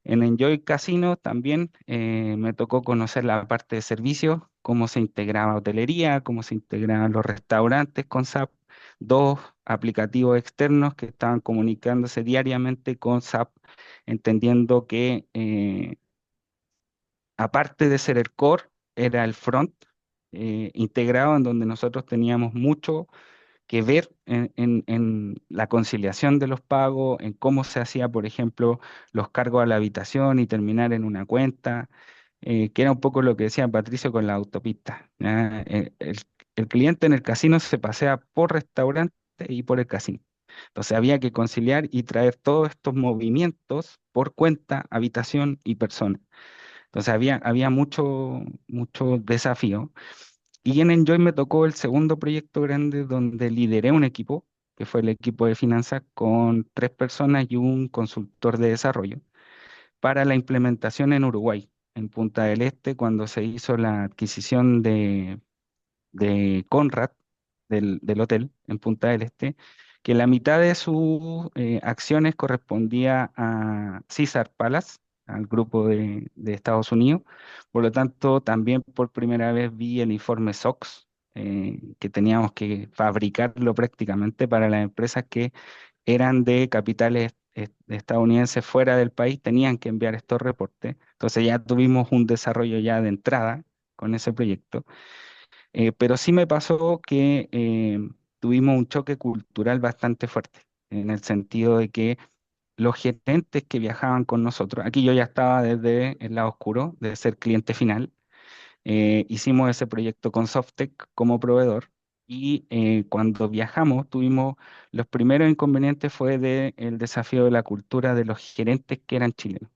En Enjoy Casino también me tocó conocer la parte de servicios, cómo se integraba hotelería, cómo se integraban los restaurantes con SAP, dos aplicativos externos que estaban comunicándose diariamente con SAP, entendiendo que aparte de ser el core, era el front integrado en donde nosotros teníamos mucho que ver en la conciliación de los pagos, en cómo se hacía, por ejemplo, los cargos a la habitación y terminar en una cuenta, que era un poco lo que decía Patricio con la autopista. ¿Ya? el cliente en el casino se pasea por restaurante y por el casino. Entonces había que conciliar y traer todos estos movimientos por cuenta, habitación y persona. Entonces había mucho desafío. Y en Enjoy me tocó el segundo proyecto grande donde lideré un equipo, que fue el equipo de finanzas con 3 personas y un consultor de desarrollo, para la implementación en Uruguay, en Punta del Este, cuando se hizo la adquisición de Conrad, del hotel en Punta del Este, que la mitad de sus acciones correspondía a Caesar Palace, al grupo de Estados Unidos. Por lo tanto, también por primera vez vi el informe SOX, que teníamos que fabricarlo prácticamente para las empresas que eran de capitales estadounidenses fuera del país, tenían que enviar estos reportes. Entonces ya tuvimos un desarrollo ya de entrada con ese proyecto. Pero sí me pasó que tuvimos un choque cultural bastante fuerte, en el sentido de que los gerentes que viajaban con nosotros, aquí yo ya estaba desde el lado oscuro, de ser cliente final, hicimos ese proyecto con Softec como proveedor y cuando viajamos tuvimos los primeros inconvenientes fue el desafío de la cultura de los gerentes que eran chilenos.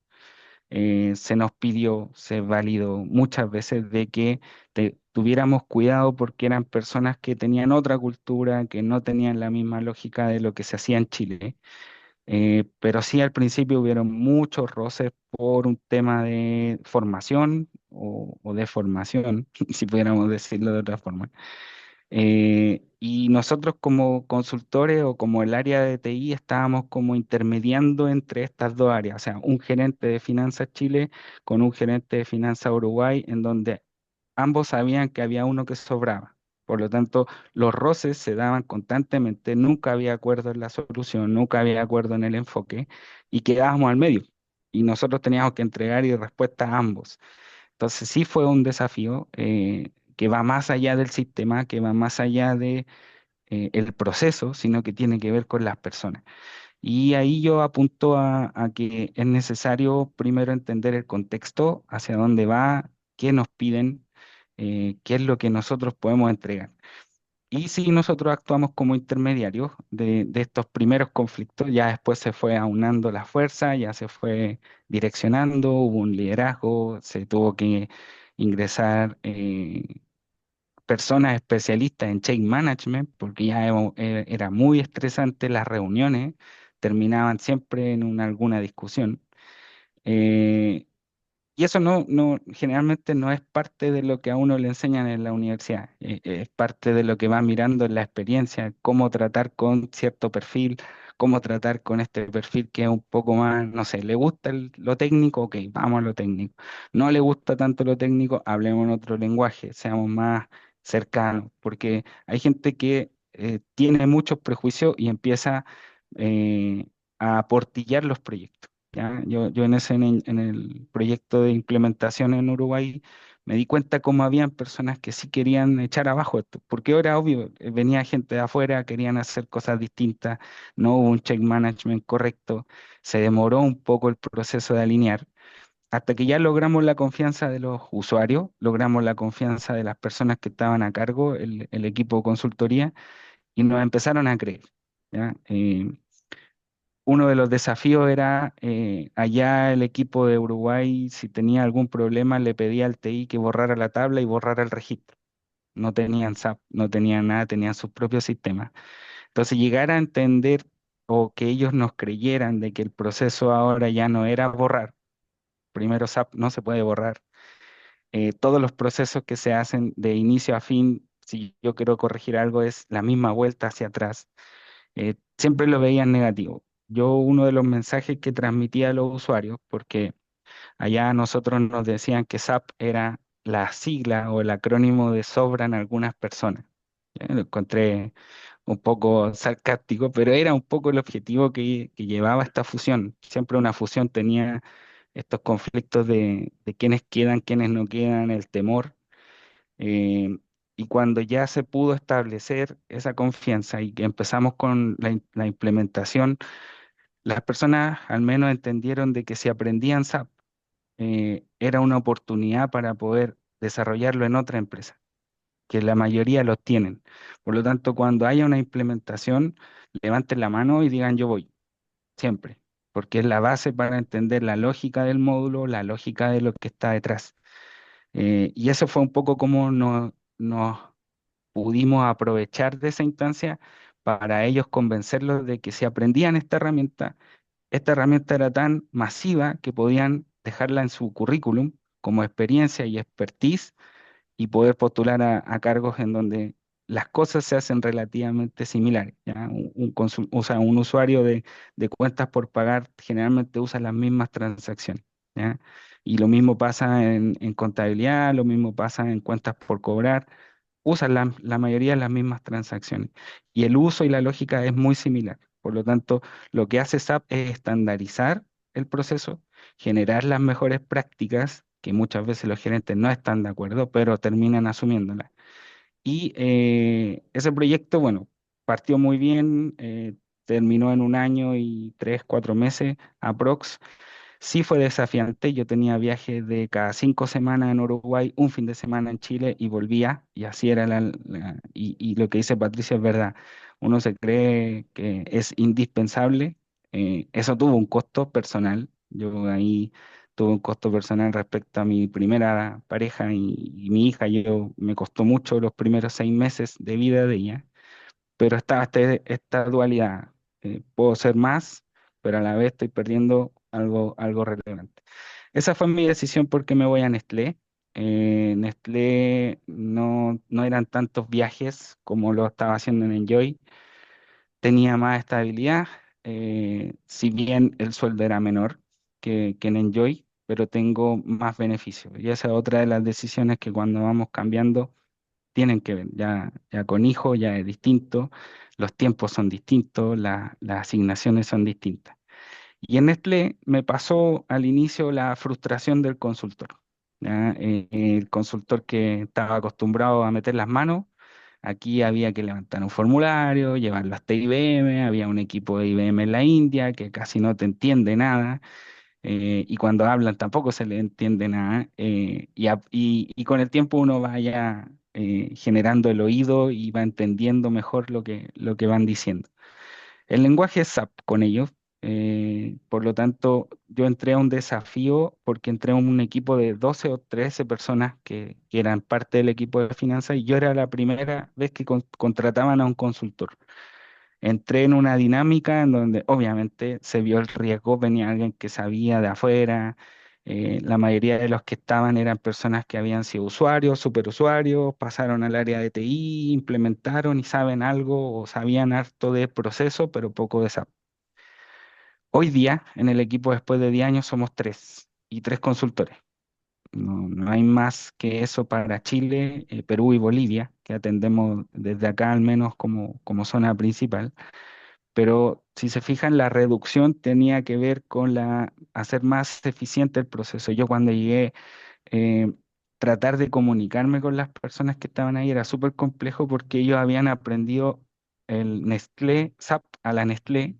Se nos pidió, se validó muchas veces de que tuviéramos cuidado porque eran personas que tenían otra cultura, que no tenían la misma lógica de lo que se hacía en Chile. Pero sí al principio hubieron muchos roces por un tema de formación o de formación, si pudiéramos decirlo de otra forma. Y nosotros como consultores o como el área de TI estábamos como intermediando entre estas dos áreas, o sea, un gerente de finanzas Chile con un gerente de finanzas Uruguay, en donde ambos sabían que había uno que sobraba. Por lo tanto, los roces se daban constantemente, nunca había acuerdo en la solución, nunca había acuerdo en el enfoque y quedábamos al medio. Y nosotros teníamos que entregar y respuesta a ambos. Entonces sí fue un desafío que va más allá del sistema, que va más allá de el proceso, sino que tiene que ver con las personas. Y ahí yo apunto a que es necesario primero entender el contexto, hacia dónde va, qué nos piden, qué es lo que nosotros podemos entregar. Y si nosotros actuamos como intermediarios de estos primeros conflictos, ya después se fue aunando la fuerza, ya se fue direccionando, hubo un liderazgo, se tuvo que ingresar personas especialistas en change management, porque ya era muy estresante las reuniones, terminaban siempre en alguna discusión. Eh, y eso generalmente no es parte de lo que a uno le enseñan en la universidad, es parte de lo que va mirando en la experiencia, cómo tratar con cierto perfil, cómo tratar con este perfil que es un poco más, no sé, le gusta lo técnico, ok, vamos a lo técnico. No le gusta tanto lo técnico, hablemos en otro lenguaje, seamos más cercanos, porque hay gente que tiene muchos prejuicios y empieza a aportillar los proyectos. ¿Ya? Yo en el proyecto de implementación en Uruguay me di cuenta cómo habían personas que sí querían echar abajo esto, porque era obvio, venía gente de afuera, querían hacer cosas distintas, no hubo un check management correcto, se demoró un poco el proceso de alinear, hasta que ya logramos la confianza de los usuarios, logramos la confianza de las personas que estaban a cargo, el equipo de consultoría, y nos empezaron a creer. ¿Ya? Uno de los desafíos era allá el equipo de Uruguay, si tenía algún problema, le pedía al TI que borrara la tabla y borrara el registro. No tenían SAP, no tenían nada, tenían sus propios sistemas. Entonces, llegar a entender o que ellos nos creyeran de que el proceso ahora ya no era borrar, primero SAP no se puede borrar. Todos los procesos que se hacen de inicio a fin, si yo quiero corregir algo, es la misma vuelta hacia atrás. Siempre lo veían negativo. Yo uno de los mensajes que transmitía a los usuarios, porque allá nosotros nos decían que SAP era la sigla o el acrónimo de sobran algunas personas. Ya, lo encontré un poco sarcástico, pero era un poco el objetivo que llevaba esta fusión. Siempre una fusión tenía estos conflictos de quiénes quedan, quiénes no quedan, el temor. eh, y cuando ya se pudo establecer esa confianza y que empezamos con la implementación, las personas al menos entendieron de que si aprendían SAP, era una oportunidad para poder desarrollarlo en otra empresa. que la mayoría los tienen. Por lo tanto, cuando haya una implementación, levanten la mano y digan yo voy, siempre, porque es la base para entender la lógica del módulo, la lógica de lo que está detrás. Y eso fue un poco como nos pudimos aprovechar de esa instancia para ellos convencerlos de que si aprendían esta herramienta era tan masiva que podían dejarla en su currículum como experiencia y expertise y poder postular a cargos en donde las cosas se hacen relativamente similares. ¿Ya? O sea, un usuario de cuentas por pagar generalmente usa las mismas transacciones. ¿Ya? Y lo mismo pasa en contabilidad, lo mismo pasa en cuentas por cobrar, usan la mayoría de las mismas transacciones. Y el uso y la lógica es muy similar. Por lo tanto, lo que hace SAP es estandarizar el proceso, generar las mejores prácticas, que muchas veces los gerentes no están de acuerdo, pero terminan asumiéndolas. Y ese proyecto, bueno, partió muy bien, terminó en un año y 3, 4 meses aprox. Sí fue desafiante, yo tenía viajes de cada 5 semanas en Uruguay, un fin de semana en Chile y volvía, y así era y lo que dice Patricia es verdad, uno se cree que es indispensable, eso tuvo un costo personal, yo ahí tuve un costo personal respecto a mi primera pareja y mi hija, yo me costó mucho los primeros 6 meses de vida de ella, pero estaba esta dualidad. Puedo ser más, pero a la vez estoy perdiendo algo relevante. Esa fue mi decisión porque me voy a Nestlé. Nestlé no eran tantos viajes como lo estaba haciendo en Enjoy, tenía más estabilidad, si bien el sueldo era menor que en Enjoy, pero tengo más beneficios. Y esa es otra de las decisiones que cuando vamos cambiando tienen que ver. Ya con hijo ya es distinto, los tiempos son distintos, las asignaciones son distintas. Y en Nestlé me pasó al inicio la frustración del consultor. ¿Ya? El consultor que estaba acostumbrado a meter las manos, aquí había que levantar un formulario, llevarlo hasta IBM, había un equipo de IBM en la India que casi no te entiende nada, y cuando hablan tampoco se le entiende nada, y con el tiempo uno va ya generando el oído y va entendiendo mejor lo que van diciendo. El lenguaje es SAP con ellos, por lo tanto yo entré a un desafío porque entré a un equipo de 12 o 13 personas que eran parte del equipo de finanzas y yo era la primera vez que contrataban a un consultor. Entré en una dinámica en donde obviamente se vio el riesgo, venía alguien que sabía de afuera, la mayoría de los que estaban eran personas que habían sido usuarios, superusuarios, pasaron al área de TI, implementaron y saben algo o sabían harto de proceso, pero poco de SAP. Hoy día en el equipo después de 10 años somos tres y tres consultores. No hay más que eso para Chile, Perú y Bolivia, que atendemos desde acá al menos como zona principal. Pero si se fijan, la reducción tenía que ver con hacer más eficiente el proceso. Yo cuando llegué, eh, tratar de comunicarme con las personas que estaban ahí era súper complejo porque ellos habían aprendido el Nestlé SAP a la Nestlé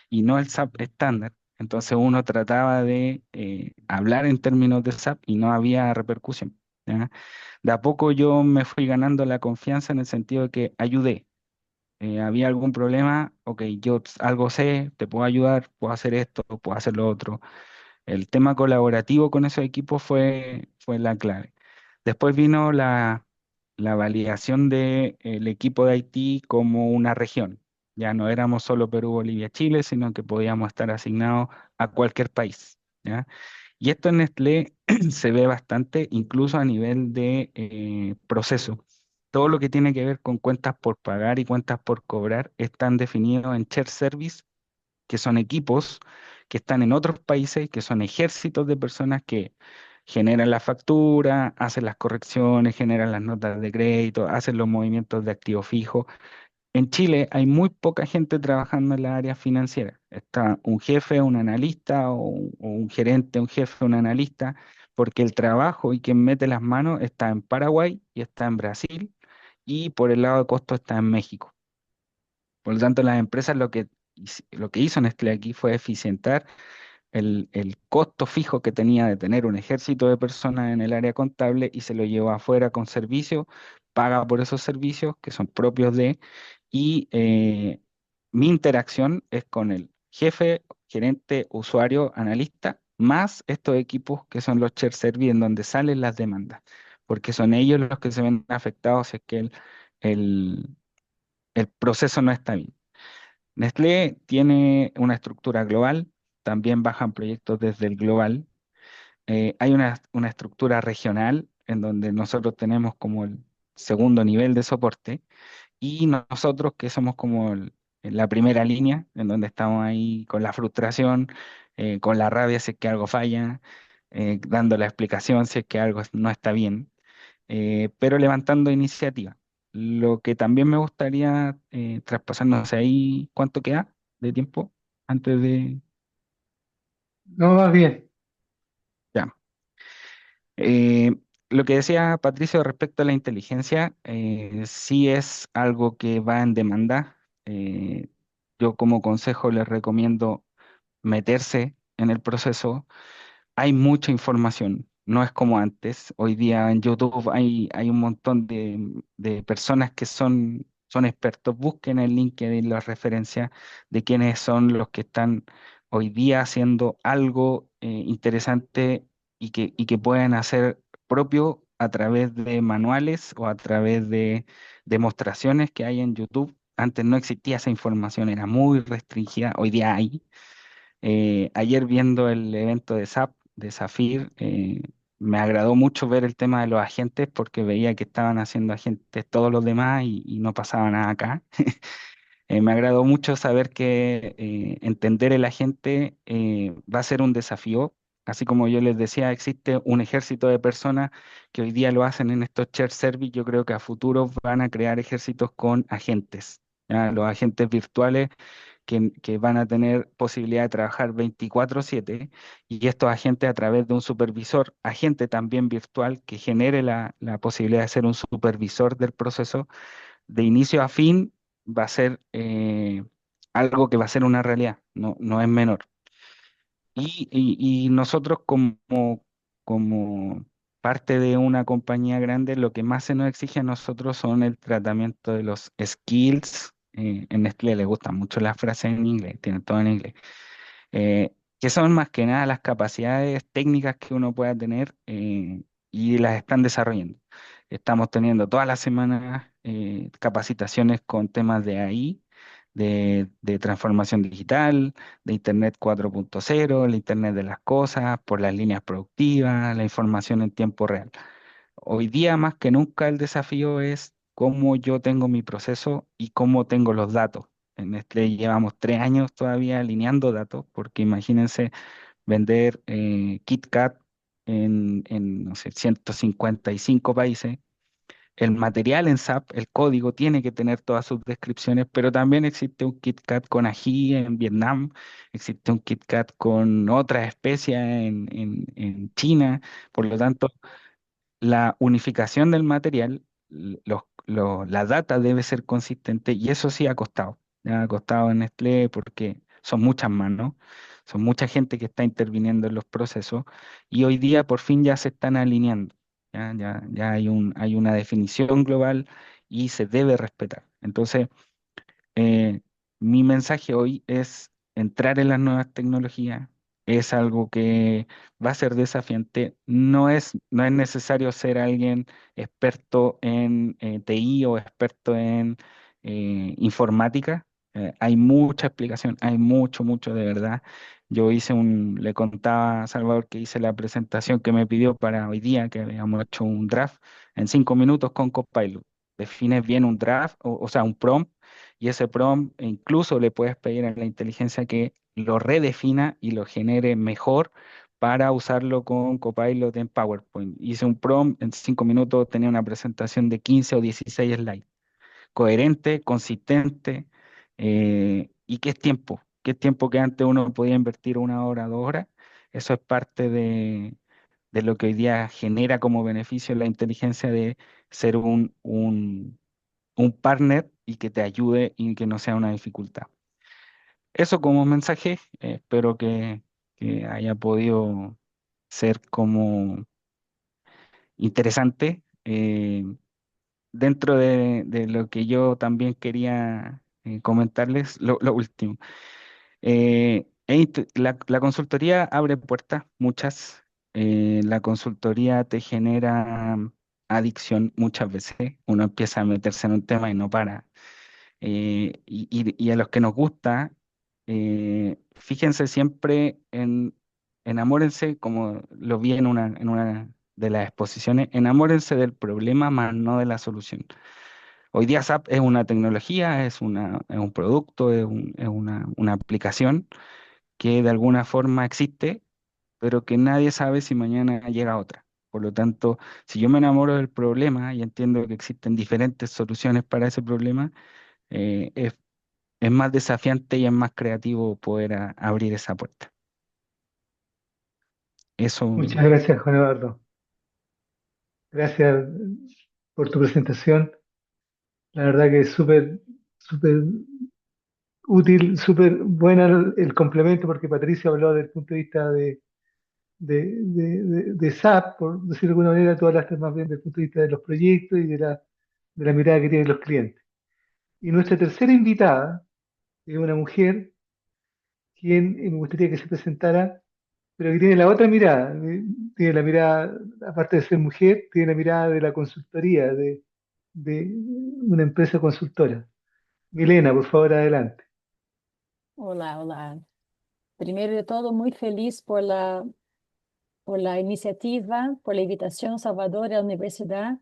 y no el SAP estándar. Entonces uno trataba de hablar en términos de SAP y no había repercusión. ¿Ya? De a poco yo me fui ganando la confianza en el sentido de que ayudé. Había algún problema, ok, yo algo sé, te puedo ayudar, puedo hacer esto, puedo hacer lo otro. El tema colaborativo con esos equipos fue la clave. Después vino la validación del equipo de Haití como una región. Ya no éramos solo Perú, Bolivia, Chile, sino que podíamos estar asignados a cualquier país. ¿Ya? Y esto en Nestlé se ve bastante, incluso a nivel de proceso. Todo lo que tiene que ver con cuentas por pagar y cuentas por cobrar están definidos en shared service, que son equipos que están en otros países, que son ejércitos de personas que generan la factura, hacen las correcciones, generan las notas de crédito, hacen los movimientos de activo fijo. En Chile hay muy poca gente trabajando en la área financiera. Está un jefe, un analista o un gerente, un jefe, un analista, porque el trabajo y quien mete las manos está en Paraguay y está en Brasil y por el lado de costo está en México. Por lo tanto, las empresas lo que hizo Nestlé aquí fue eficientar el costo fijo que tenía de tener un ejército de personas en el área contable y se lo llevó afuera con servicios, paga por esos servicios que son propios de, y mi interacción es con el jefe, gerente, usuario, analista, más estos equipos que son los shared service en donde salen las demandas, porque son ellos los que se ven afectados si es que el, el proceso no está bien. Nestlé tiene una estructura global, también bajan proyectos desde el global. Hay una estructura regional en donde nosotros tenemos como el segundo nivel de soporte y nosotros que somos como en la primera línea, en donde estamos ahí con la frustración, con la rabia si es que algo falla, dando la explicación si es que algo no está bien, pero levantando iniciativa. Lo que también me gustaría traspasarnos ahí, ¿cuánto queda de tiempo antes de... No, vas bien. Ya. Eh, lo que decía Patricio respecto a la inteligencia, sí es algo que va en demanda. Yo como consejo les recomiendo meterse en el proceso. Hay mucha información, no es como antes. Hoy día en YouTube hay un montón de personas que son expertos. Busquen en LinkedIn las referencias de quiénes son los que están hoy día haciendo algo interesante y que pueden hacer propio a través de manuales o a través de demostraciones que hay en YouTube. Antes no existía esa información, era muy restringida, hoy día hay. Ayer viendo el evento de SAP, de Zafir, me agradó mucho ver el tema de los agentes porque veía que estaban haciendo agentes todos los demás y no pasaba nada acá. Me agradó mucho saber que entender el agente va a ser un desafío. Así como yo les decía, existe un ejército de personas que hoy día lo hacen en estos shared service. Yo creo que a futuro van a crear ejércitos con agentes. ¿Ya? Los agentes virtuales que van a tener posibilidad de trabajar 24/7 y estos agentes a través de un supervisor, agente también virtual que genere la posibilidad de ser un supervisor del proceso de inicio a fin, va a ser algo que va a ser una realidad, no es menor. Y nosotros como parte de una compañía grande, lo que más se nos exige a nosotros son el tratamiento de los skills. En Nestlé les gustan mucho las frases en inglés, tienen todo en inglés. Que son más que nada las capacidades técnicas que uno pueda tener y las están desarrollando. Estamos teniendo todas las semanas capacitaciones con temas de AI, de transformación digital, de Internet 4.0, el Internet de las cosas, por las líneas productivas, la información en tiempo real. Hoy día más que nunca el desafío es cómo yo tengo mi proceso y cómo tengo los datos. En Nestlé llevamos 3 años todavía alineando datos, porque imagínense vender KitKat no sé, 155 países. El material en SAP, el código, tiene que tener todas sus descripciones, pero también existe un KitKat con ají en Vietnam, existe un KitKat con otras especias en China. Por lo tanto, la unificación del material, la data debe ser consistente y eso sí ha costado. Ya ha costado en Nestlé porque son muchas manos, son mucha gente que está interviniendo en los procesos y hoy día por fin ya se están alineando. Ya hay una definición global y se debe respetar. Entonces, eh, mi mensaje hoy es entrar en las nuevas tecnologías. Es algo que va a ser desafiante. No es necesario ser alguien experto en TI o experto en informática. Hay mucha explicación, hay mucho, mucho de verdad. Le contaba a Salvador que hice la presentación que me pidió para hoy día, que habíamos hecho un draft en 5 minutos con Copilot. Defines bien un draft, o sea, un prompt y ese prompt incluso le puedes pedir a la inteligencia que lo redefina y lo genere mejor para usarlo con Copilot en PowerPoint. Hice un prompt, en 5 minutos tenía una presentación de 15 o 16 slides. Coherente, consistente, y qué es tiempo. Qué es tiempo que antes uno podía invertir 1 hora, 2 horas. Eso es parte de lo que hoy día genera como beneficio la inteligencia de ser un partner y que te ayude y que no sea una dificultad. Eso como mensaje, espero que que haya podido ser como interesante dentro de lo que yo también quería comentarles, lo último. La consultoría abre puertas, muchas. La consultoría te genera adicción muchas veces. Uno empieza a meterse en un tema y no para. Y a los que nos gusta, fíjense siempre enamórense, como lo vi en una de las exposiciones, enamórense del problema más no de la solución. Hoy día SAP es una tecnología, es un producto, es una aplicación que de alguna forma existe, pero que nadie sabe si mañana llega otra. Por lo tanto, si yo me enamoro del problema y entiendo que existen diferentes soluciones para ese problema, eh, es, es más desafiante y es más creativo poder abrir esa puerta. Eso, Muchas gracias, Juan Eduardo. Gracias por tu presentación. La verdad que es súper útil, súper buena el complemento, porque Patricia habló desde el punto de vista de SAP, por decirlo de alguna manera, tú hablaste más bien desde el punto de vista de los proyectos y de la mirada que tienen los clientes. Y nuestra tercera invitada es una mujer, quien me gustaría que se presentara, pero que tiene la otra mirada, tiene la mirada, aparte de ser mujer, tiene la mirada de la consultoría, de una empresa consultora. Milena, por favor, adelante. Olá, olá. Primeiro de todo, muito feliz por la iniciativa, por la invitación, Salvador, a la universidad.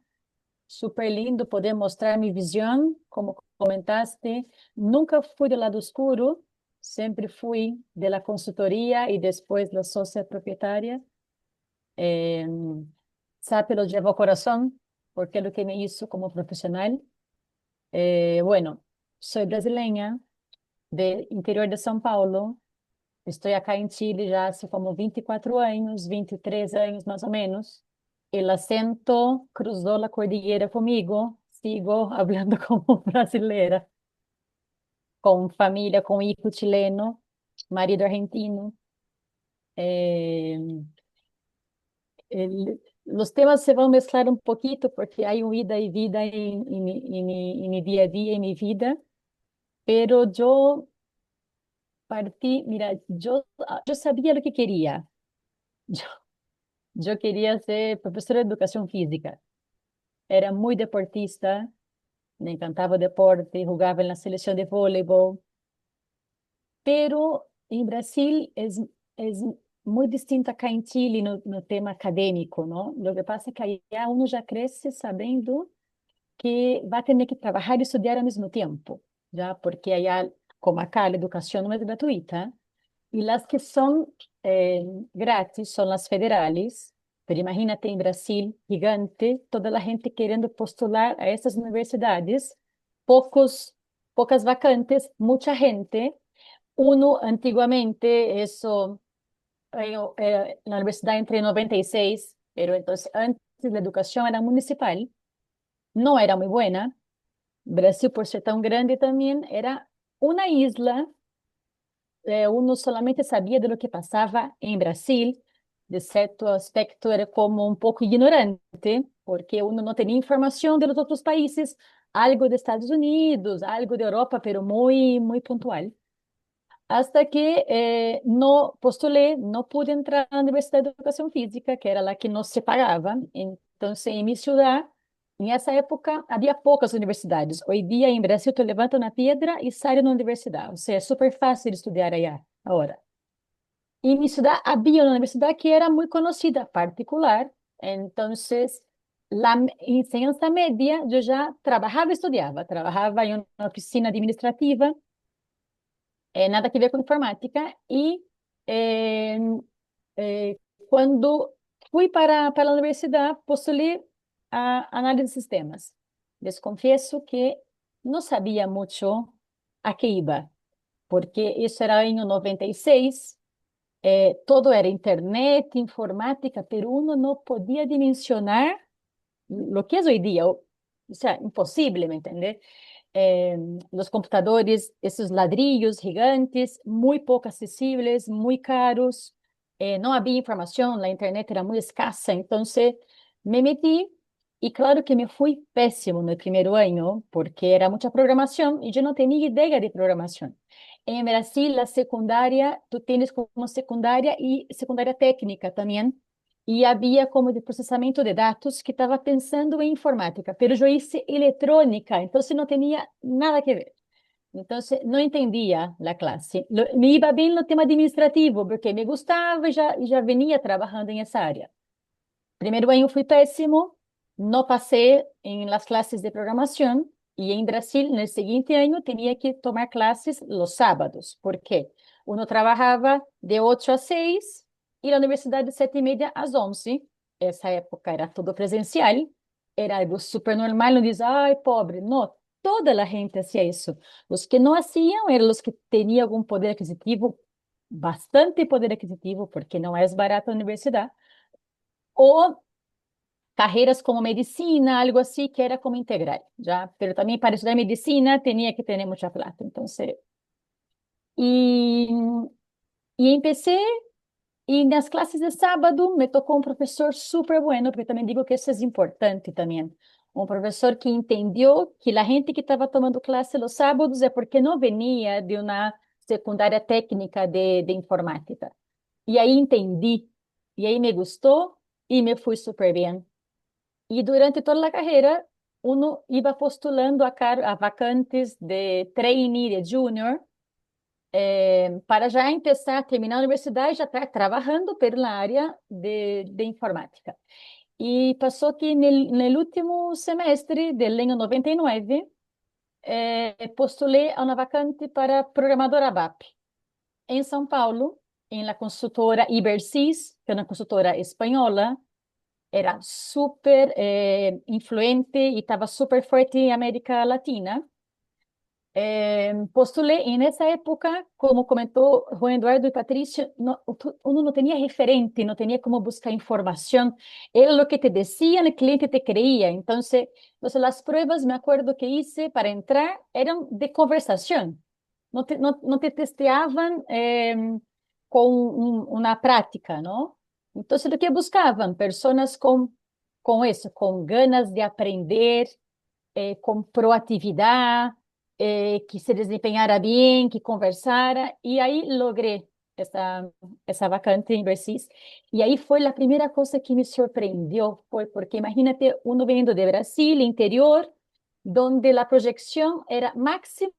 Súper lindo poder mostrar mi visión, como comentaste. Nunca fui do lado oscuro, sempre fui de la consultoría y después la socia propietaria. Eh, SAP lo llevo ao corazón, porque es lo que me hizo como profesional. Bueno, soy brasileña, del interior de São Paulo. Estou acá em Chile já hace como 24 anos, 23 anos mais ou menos. El acento cruzou a cordillera comigo. Sigo hablando como brasileira, com família, com hijo chileno, marido argentino. Los temas se vão mezclar un poquito porque hay un ida y vida en mi día a día, en mi vida. Pero yo partí, mira, yo sabía lo que quería. Yo quería ser profesora de educación física. Era muy deportista, me encantaba el deporte, jugaba en la selección de voleibol. Pero en Brasil es muy distinto acá en Chile no tema académico, ¿no? Lo que pasa es que allá uno ya crece sabiendo que va a tener que trabajar y estudiar al mismo tiempo, ¿ya? Porque allá, como acá, la educación no es gratuita. Y las que son gratis son las federales, pero imagínate en Brasil, gigante, toda la gente queriendo postular a estas universidades, pocas vacantes, mucha gente. Uno antiguamente, eso, la universidad entré en 96, pero entonces antes la educación era municipal, no era muy buena. Brasil, por ser tan grande también, era una isla. Uno solamente sabia de lo que passava em Brasil, de certo aspecto era como um pouco ignorante, porque uno não tinha informação de los outros países, algo de Estados Unidos, algo de Europa, pero muy puntual. Hasta que no postulé, no pude entrar na Universidade de Educação Física, que era lá que não se pagava. Então, em minha ciudad, nessa época, havia poucas universidades. Hoje dia, em Brasil, tu levanta uma pedra e sai na universidade. Ou seja, é super fácil estudar allá, agora. Em minha cidade, havia uma universidade que era muito conhecida, particular. Então, a enseñanza média, eu já trabalhava e estudava. Trabalhava em uma oficina administrativa, nada que ver com informática. E eh, quando fui para a universidade, postulei a análise de sistemas. Les confieso que não sabia muito a que iba, porque isso era em 96, todo era internet, informática, pero uno não podia dimensionar lo que es hoy día. O sea, imposible, ¿me entiendes? Los computadores, esos ladrillos gigantes, muy poco accesibles, muy caros. não havia informação, a internet era muito escassa, então me meti e claro que me fui péssimo no primeiro ano, porque era muita programação e eu não tinha ideia de programação. Em Brasil, a secundária, tu tens como secundária e secundária técnica também, e havia como de processamento de dados que estava pensando em informática, mas eu hice eletrônica, então não tinha nada que ver. Então, não entendia a classe. Me iba bem no tema administrativo, porque me gostava e já venia trabalhando nessa área. Primeiro ano fui péssimo, não passei em las classes de programação, e em Brasil, no seguinte ano, tinha que tomar classes los sábados. Por quê? Uno trabalhava de 8 a 6 e na universidade de 7:30 às 11. Essa época era tudo presencial, era algo super normal, não diz, ai, pobre. Não, toda a gente hacía isso. Os que não haciam eram os que tinham algum poder aquisitivo, bastante poder aquisitivo, porque não é barata a universidade, ou carreiras como medicina, algo assim, que era como integral, já. Pero também para estudar medicina tinha que ter muita plata. Então, e, e empecé, e nas classes de sábado me tocou um professor super bueno, porque também digo que isso é importante também. Um professor que entendeu que a gente que estava tomando classe nos sábados é porque não venia de uma secundária técnica de informática. E aí entendi, e aí me gostou, e me fui super bem. E durante toda a carreira, uno iba postulando a vacantes de trainee, de junior, para já começar, terminar a universidade, já estar trabalhando pela área de informática. E passou que no último semestre do ano 99, postulei a uma vacante para programadora ABAP em São Paulo, em la consultora Ibersys, que é uma consultora espanhola, era super influente e estava super forte em América Latina. Postulei e nessa época, como comentou Juan Eduardo e Patrícia, uno não tinha referente, não tinha como buscar informação. Era o que te diziam, o cliente te creía. Então, as pruebas, me acuerdo que hice para entrar, eram de conversação. Não te testeavam com uma prática, não? Então, o que buscavam? Pessoas com isso, com ganas de aprender, com proatividade, que se desempenhara bem, que conversara, e aí logrei essa vacante em Bercis. E aí foi a primeira coisa que me surpreendeu, foi porque imagínate, uno vindo de Brasil, interior, donde a projeção era máximo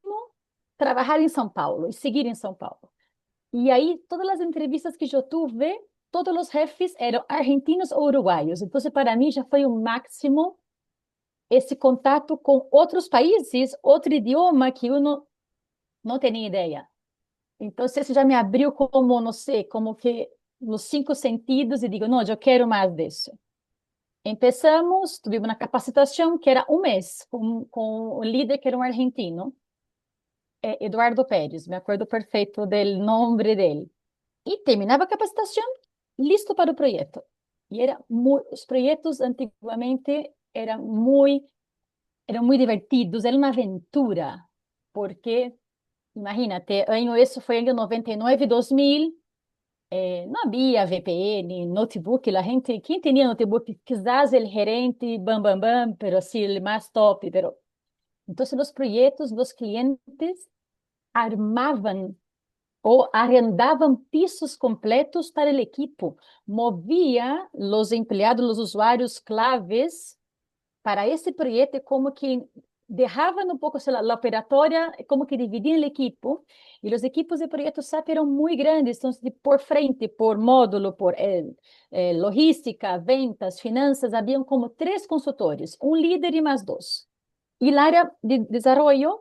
trabalhar em São Paulo e seguir em São Paulo. E aí, todas as entrevistas que eu tive, todos os jefes eram argentinos ou uruguaios. Então, para mim, já foi o máximo esse contato com outros países, outro idioma que eu não tinha ideia. Então, isso já me abriu como, não sei, como que nos 5 sentidos e digo, não, eu quero mais disso. Começamos, tivemos uma capacitação que era um mês com o líder que era um argentino, Eduardo Pérez, me acordo perfeito do nome dele. E terminava a capacitação, listo para o projeto. E os projetos antigamente eram muito divertidos, era uma aventura, porque, imagínate, isso foi em 99, 2000, não havia VPN, notebook, quem tinha notebook, quizás o gerente, bam, bam, bam, pero assim, o mais top, pero... Então, os projetos dos clientes armavam ou arrendavam pisos completos para o equipo, movia os empregados, os usuários claves para esse projeto, como que deixavam um pouco a operatória, como que dividiam o equipo, e os equipos de projetos SAP eram muito grandes, então, por frente, por módulo, por logística, ventas, finanças, haviam como 3 consultores, um líder e mais 2. E a área de desenvolvimento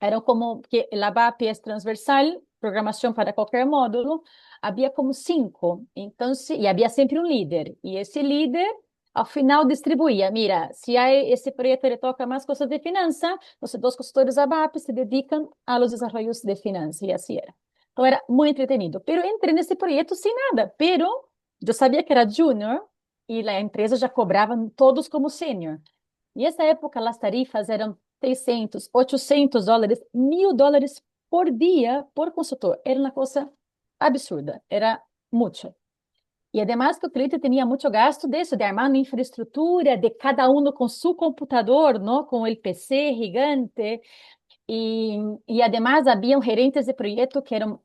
era como que a BAP é transversal, programação para qualquer módulo, havia como 5. Então, e havia sempre um líder. E esse líder, ao final, distribuía. Mira, se esse projeto ele toca mais coisas de finança, os 2 consultores da BAP se dedicam aos desenvolvimentos de finança. E assim era. Então, era muito entretenido. Pero entrei nesse projeto sem nada. Pero eu sabia que era júnior e a empresa já cobrava todos como sênior. E nessa época, as tarifas eram 600, 800 dólares, $1.000 por dia por consultor. Era uma coisa absurda. Era mucho. Y además que el cliente tenía mucho gasto de eso, de armar una infraestructura, de cada uno con su computador, ¿no? Con el PC gigante. Y además había gerentes de proyecto que eran,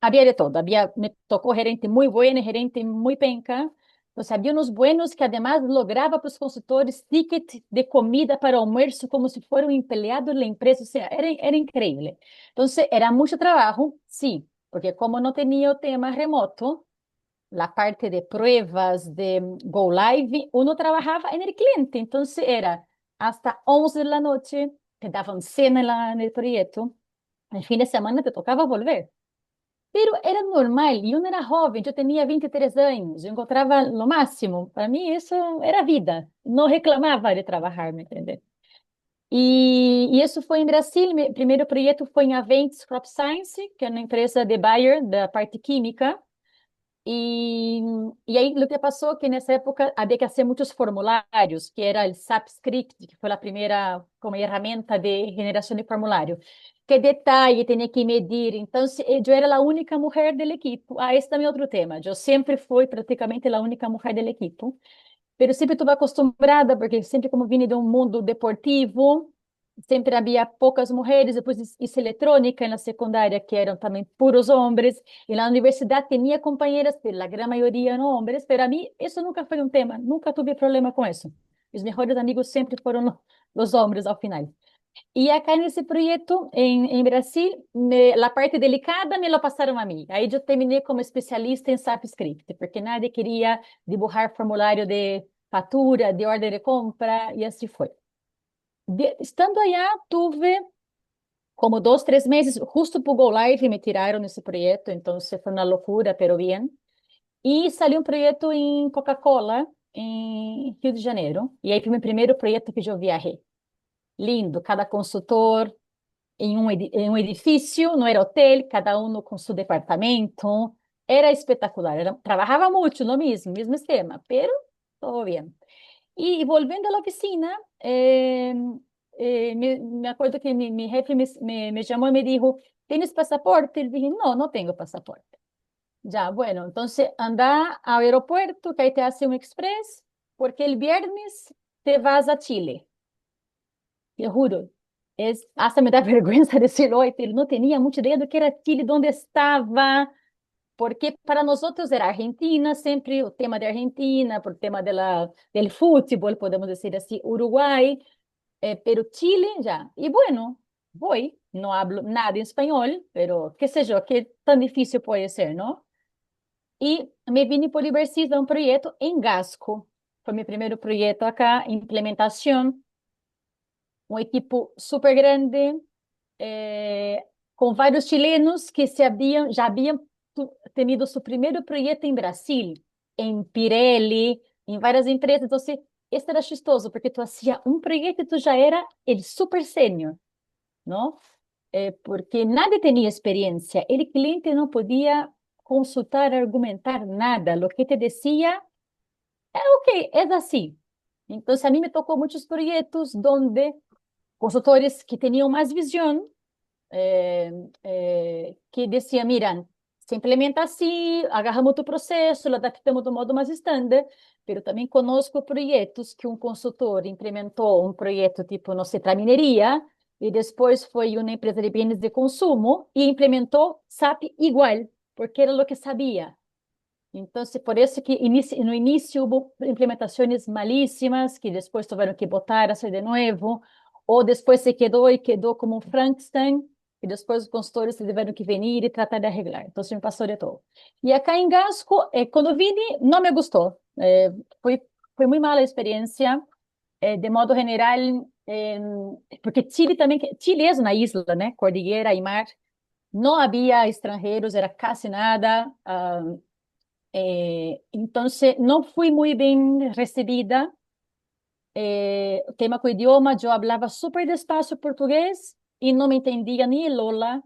había de todo, había, me tocó gerente muy bueno y gerente muy penca. Entonces había unos buenos que además lograba para los consultores ticket de comida para almuerzo como si fuera un empleado de la empresa, o sea, era increíble. Entonces era mucho trabajo, sí, porque como no tenía el tema remoto, la parte de pruebas, de Go Live, uno trabajaba en el cliente, entonces era hasta 11 de la noche, te daban cena en el proyecto, el fin de semana te tocaba volver. Pero era normal, y uno era joven, yo tenía 23 años, yo encontraba lo máximo, para mí eso era vida, no reclamaba de trabajar, ¿me entiendes? E isso foi em Brasil, meu primeiro projeto foi em Aventis Crop Science, que é uma empresa de Bayer, da parte química. E, e aí o que passou que nessa época havia que fazer muitos formulários, que era o SAP Script, que foi a primeira como ferramenta de generação de formulário. Que detalhe tinha que medir. Então, eu era a única mulher do equipo. Ah, esse também é outro tema. Eu sempre fui praticamente a única mulher do equipo. Pero sempre estive acostumada, porque sempre como vim de um mundo deportivo, sempre havia poucas mulheres, depois hice eletrônica na secundária, que eram também puros homens, e na universidade tinha companheiras, a grande maioria eram homens, mas a mim isso nunca foi um tema, nunca tive problema com isso. Os melhores amigos sempre foram os homens ao final. E acá nesse projeto, em Brasil, a parte delicada me lo passaram a mim. Aí eu terminei como especialista em SAP Script, porque nadie queria dibujar formulário de fatura, de ordem de compra, e assim foi. Estando allá, tuve como 2, 3 meses, justo para o Go Live, me tiraram nesse projeto, então foi uma loucura, pero bien. E saiu um projeto em Coca-Cola, em Rio de Janeiro, e aí foi meu primeiro projeto que eu viajei. Lindo, cada consultor em um edifício, não era hotel, cada um com seu departamento. Era espetacular, trabalhava muito no mesmo esquema, pero todo bem. E voltando à oficina, me acuerdo que mi jefe me llamó y me dijo, ¿tienes pasaporte? Le dije, no, no tengo pasaporte. Ya, bueno, entonces anda al aeropuerto, que ahí te hace un express, porque el viernes te vas a Chile. Te juro, hasta me da vergüenza decirlo hoy, pero no tenía mucha idea de que era Chile, dónde estaba, porque para nós era Argentina, sempre o tema de Argentina, por tema del fútbol, podemos dizer assim, Uruguai, pero Chile ya. Y bueno, voy, no hablo nada en español, pero qué sé yo, qué tan difícil puede ser, ¿no? Y me vine por Ibercis a un proyecto en Gasco. Fue mi primer proyecto acá, implementación, un equipo súper grande, com vários chilenos que já haviam tenido seu primeiro projeto em Brasil, em Pirelli, em várias empresas. Então, isso era chistoso, porque tu hacía um projeto e tu já era el super sênior, não? Porque nadie tinha experiência. O cliente não podia consultar, argumentar nada. O que te dizia é ok, é assim. Então, a mim me tocou muitos projetos onde consultores que tinham mais visão que decía, miran, se implementa así, agarramos tu processo, lo adaptamos do modo mais estándar, pero também conosco projetos que um consultor implementou um projeto tipo, não sei, para mineria, e depois foi uma empresa de bens de consumo e implementou SAP igual, porque era o que sabia. Então, por isso que no início houve implementações malíssimas, que depois tiveram que botar a de novo, ou depois se quedou como um Frankenstein, e depois os consultores tiveram que vir e tratar de arreglar. Então, me passou de todo. E acá em Gasco, quando vine, não me gostou. Foi muito mala a experiência, de modo geral, porque Chile também, Chile é uma isla, né? Cordilheira e mar. Não havia estrangeiros, era quase nada. Então, não fui muito bem recebida. O tema com o idioma, eu falava super despacio português e não me entendia nem Lola.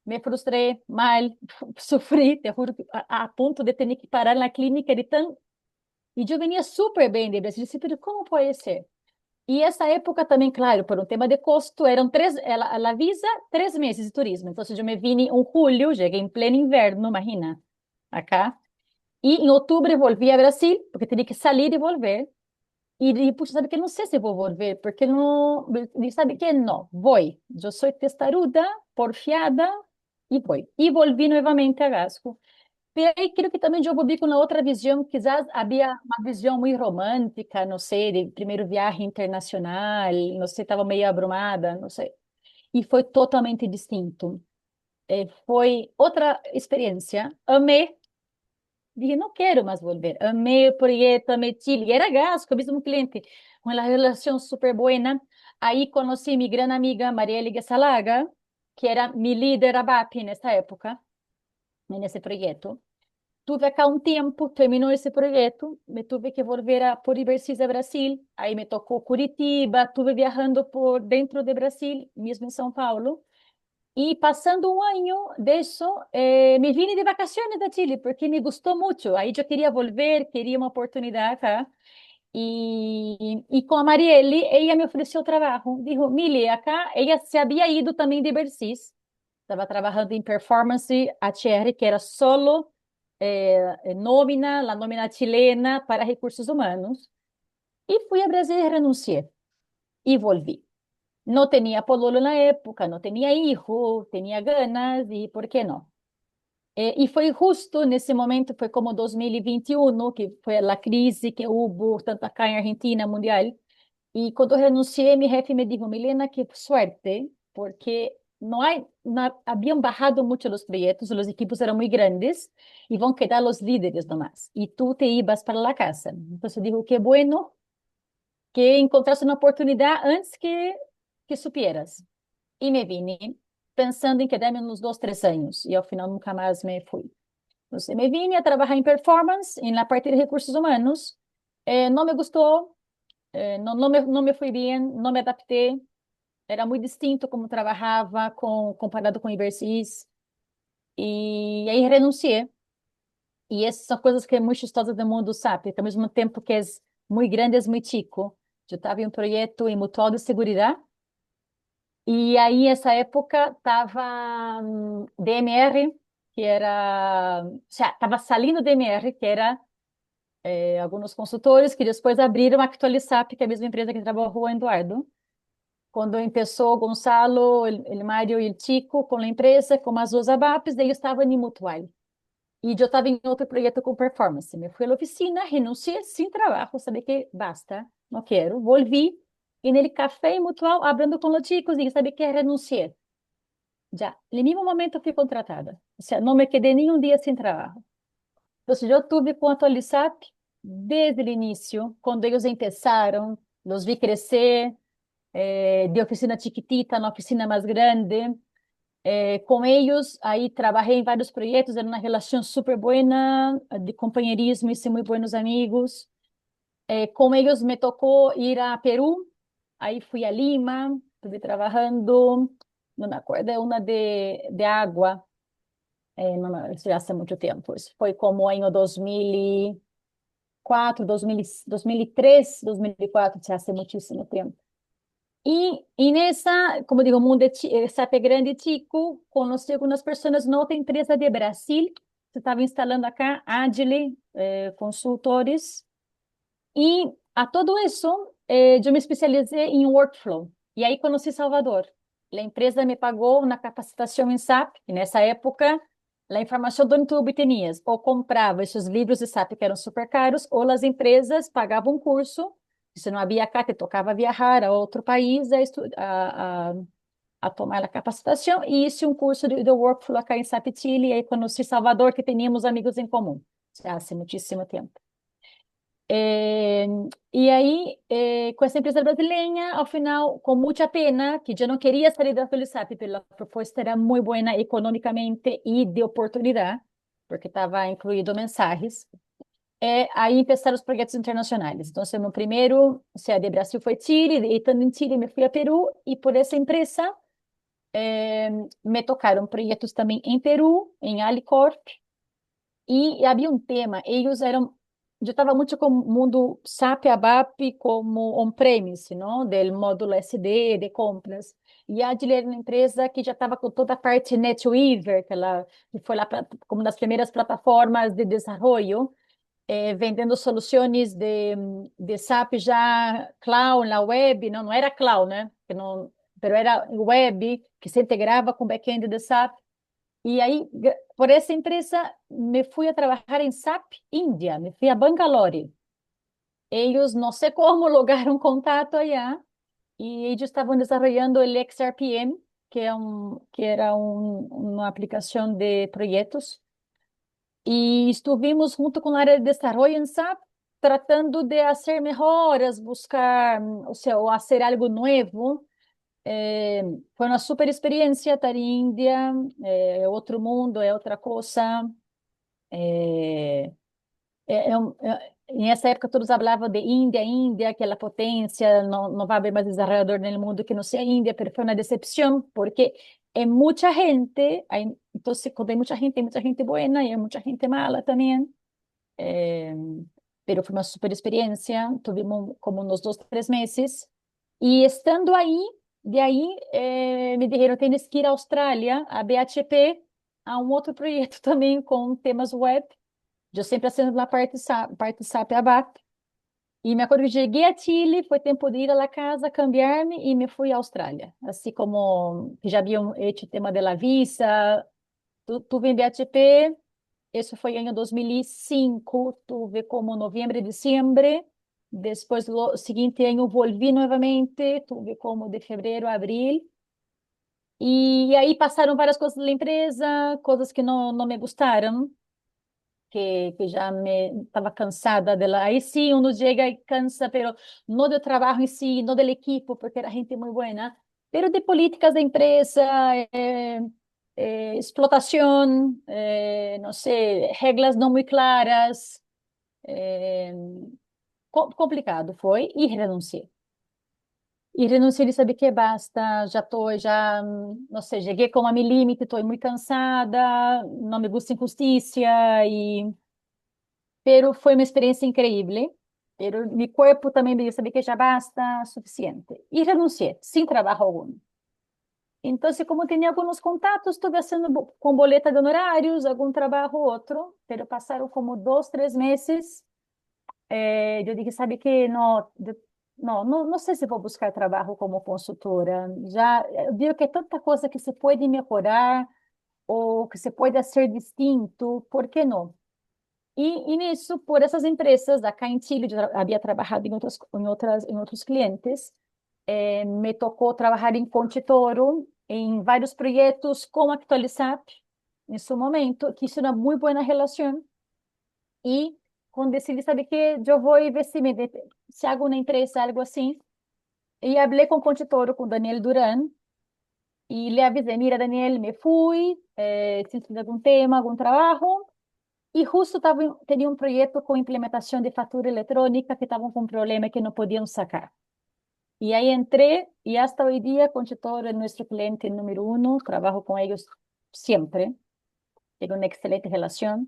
Me frustrei, mal, sofri, te juro, a ponto de ter que parar na clínica de tão... E eu venia super bem de Brasil, disse, pero como pode ser? E essa época também, claro, por um tema de custo, eram ela visa 3 meses de turismo. Então, eu me vim em julho, cheguei em pleno inverno, imagina, acá. E em outubro eu volvi a Brasil, porque tinha que sair e volver. E puxa, sabe que não sei se vou volver, porque não, e sabe que não, vou. Eu sou testaruda, porfiada, e vou. E volvi novamente a Gasco. E aí, creio que também eu volvi com uma outra visão, quizás havia uma visão muito romântica, não sei, de primeiro viagem internacional, não sei, estava meio abrumada, não sei. E foi totalmente distinto. Foi outra experiência. Amei. Dije, não quero mais volver. Amei o projeto, amei Chile. E era Gasco, mesmo cliente, com uma relação super boa. Aí conheci minha grande amiga Marielle Gesalaga, que era minha líder ABAP nessa época, nesse projeto. Tuve acá um tempo, terminou esse projeto, me tive que volver por Ibercis a Brasil, aí me tocou Curitiba, estuve viajando por dentro de Brasil, mesmo em São Paulo, e passando um ano disso, me vine de vacaciones da Chile, porque me gostou muito, aí eu queria volver, queria uma oportunidade acá, e com a Marielle, ella me ofereceu trabalho, dijo, Mili, acá, ella se havia ido também de Ibercis, estava trabalhando em performance HR, que era solo nómina, la nómina chilena para recursos humanos. E fui a Brasil e renunciei. E volvi. Não tinha pololo na época, não tinha hijo, tinha ganas, e por que não? E foi justo nesse momento, foi como 2021, que foi a crise que houve, tanto acá em Argentina, mundial. E quando eu renunciei, mi jefe me disse, Milena, que suerte, porque não há, habían bajado mucho los proyectos, los equipos eran muy grandes y van a quedar los líderes nomás. Y tú te ibas para la casa. Entonces dijo, qué bueno que encontraste una oportunidad antes que supieras. Y me vine pensando en quedarme unos 2, 3 años. Y al final nunca más me fui. Entonces me vine a trabajar en performance, en la parte de recursos humanos. No me gustó, não me fui bem, não me adaptei. Era muito distinto como trabalhava comparado com o Ibercis. E aí renunciei. E essas são coisas que é muito chistosas do mundo SAP, que ao mesmo tempo que é muito grande, é muito chico. Eu estava em um projeto em mutual de segurança. E aí, nessa época, estava DMR, que era... Estava saindo DMR, que era alguns consultores que depois abriram a Actualizap, que é a mesma empresa que trabalhou o Eduardo. Quando começou Gonçalo, o Mário e o Chico com a empresa, com as duas ABAPs, daí eu estava em Mutual. E eu estava em outro projeto com performance. Me fui à oficina, renunciei sem trabalho, sabia que basta, não quero. Volvi, e nele café em Mutual, abrindo com os chicos, e sabia que renunciei. Já, no mesmo momento fui contratada. Ou seja, não me quedei nenhum dia sem trabalho. Então, eu tive com a Atualizap desde o início, quando eles começaram, os vi crescer, de oficina chiquitita na oficina mais grande. Com eles, aí trabalhei em vários projetos, era uma relação super boa, de companheirismo e ser muito bons amigos. Com eles me tocou ir a Peru, aí fui a Lima, estive trabalhando, não me acordo, é uma de água, isso já há muito tempo, isso foi como em 2004, 2003, 2004, já há muitíssimo tempo. E nessa, como digo, mundo SAP é grande e chico, conheci algumas pessoas na outra empresa de Brasil, que estava instalando acá, Agile, consultores, e a todo isso, eu me especializei em workflow, e aí conheci Salvador. A empresa me pagou uma capacitação em SAP, e nessa época, a informação de onde tu obtenias, ou comprava esses livros de SAP que eram super caros, ou as empresas pagavam um curso. Se não havia cá, te tocava viajar a outro país a tomar a capacitação, e isso um curso de workflow acá em SAP Chile, e aí conheci Salvador, que tínhamos amigos em comum, já há muitíssimo tempo. E aí, com essa empresa brasileira, ao final, com muita pena, que eu não queria sair da Felisap, pela proposta era muito boa economicamente e de oportunidade, porque estava incluído mensagens. Aí começaram os projetos internacionais. Então, meu primeiro CAD Brasil foi Chile, e estando em Chile, me fui a Peru, e por essa empresa me tocaram projetos também em Peru, em Alicorp, e havia um tema, eles eram yo estaba mucho con mundo SAP ABAP como on-premise, ¿no? Del módulo SD de compras. E a Agile era uma empresa que já estava com toda a parte NetWeaver, que foi lá como das primeiras plataformas de desenvolvimento, vendendo soluções de SAP já cloud, na web, não era cloud, né? Que não, pero era web, que se integrava com o back-end de SAP. E aí, por essa empresa, me fui a trabalhar em SAP Índia, me fui a Bangalore. Eles, não sei como, lograram contato allá e eles estavam desenvolvendo o XRPM, que era uma aplicação de projetos. E estivemos junto com a área de desenvolvimento em SAP, tratando de fazer melhoras, buscar, ou seja, ou fazer algo novo. Foi uma super experiência estar em Índia, é outro mundo, é outra coisa. É, Nessa época todos falavam de Índia, Índia, aquela potência, não vai haver mais desenvolvedor no mundo que não seja Índia, mas foi uma decepção, porque é muita gente, então quando hay muita gente boa e hay muita gente mala também. Eh, pero foi uma super experiência, tivemos como uns 2, 3 meses, e estando aí, de aí me disseram, tens que ir à Austrália, a BHP, a um outro projeto também com temas web, eu sempre assino na parte SAP ABAP. E me acordo que cheguei a Chile, foi tempo de ir à casa, cambiar-me e me fui à Austrália. Assim como que já haviam hecho o tema de la visa, tuve em BHP, isso foi em 2005, tuve como novembro e dezembro. Depois, no seguinte ano, volvi novamente, tuve como de fevereiro a abril. E aí passaram várias coisas da empresa, coisas que não me gostaram. Que já me estava cansada dela. Aí sim, uno chega e cansa, pero não do trabalho em si, não do equipo, porque era gente muito boa, pero de políticas da empresa, explotação, não sei, regras não muito claras, eh, complicado foi, e renunciei. E renunciei e sabe que basta, já, não sei, cheguei como a meu limite, estou muito cansada, não me gusta injustiça e pero foi uma experiência incrível. Pero meu corpo também me disse que já basta, suficiente. E renunciei, sem trabalho algum. Então, como tinha alguns contatos, estive fazendo com boleta de honorários, algum trabalho ou outro, pero passaram como 2, 3 meses. Eu disse, sabe que não sei se vou buscar trabalho como consultora. Já eu vi que é tanta coisa que se pode melhorar ou que se pode ser distinto, por que não? E nisso, por essas empresas, acá em Chile, eu havia trabalhado em outros clientes, me tocou trabalhar em Conte Toro, em vários projetos com Actualizap, nesse momento, que isso é uma muito boa relação. E quando decidi, sabe que eu vou investir, se hago uma empresa, algo assim, e falei com Conte Toro, com Daniel Duran, e lhe avisei, mira, Daniel, me fui, se tiver algum tema, algum trabalho, e justo tinha um projeto com implementação de fatura eletrônica que estavam com um problema que não podiam sacar. E aí entrei e hasta hoje dia Conchetor é nosso cliente número 1, trabalho com eles sempre, tenho uma excelente relação.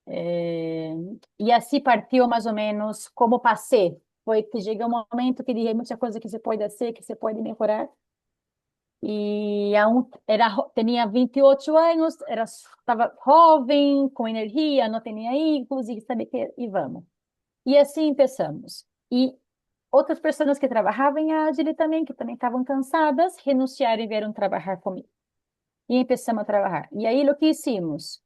E assim partiu mais ou menos como passei. Foi que chegou um momento que disse muita coisa que se pode fazer, que se pode melhorar. E tinha 28 anos, estava jovem, com energia, não tinha hijos, e sabe que, e vamos. E assim começamos. E outras pessoas que trabalhavam em Agile também, que também estavam cansadas, renunciaram e vieram trabalhar comigo. E começamos a trabalhar. E aí, o que hicimos?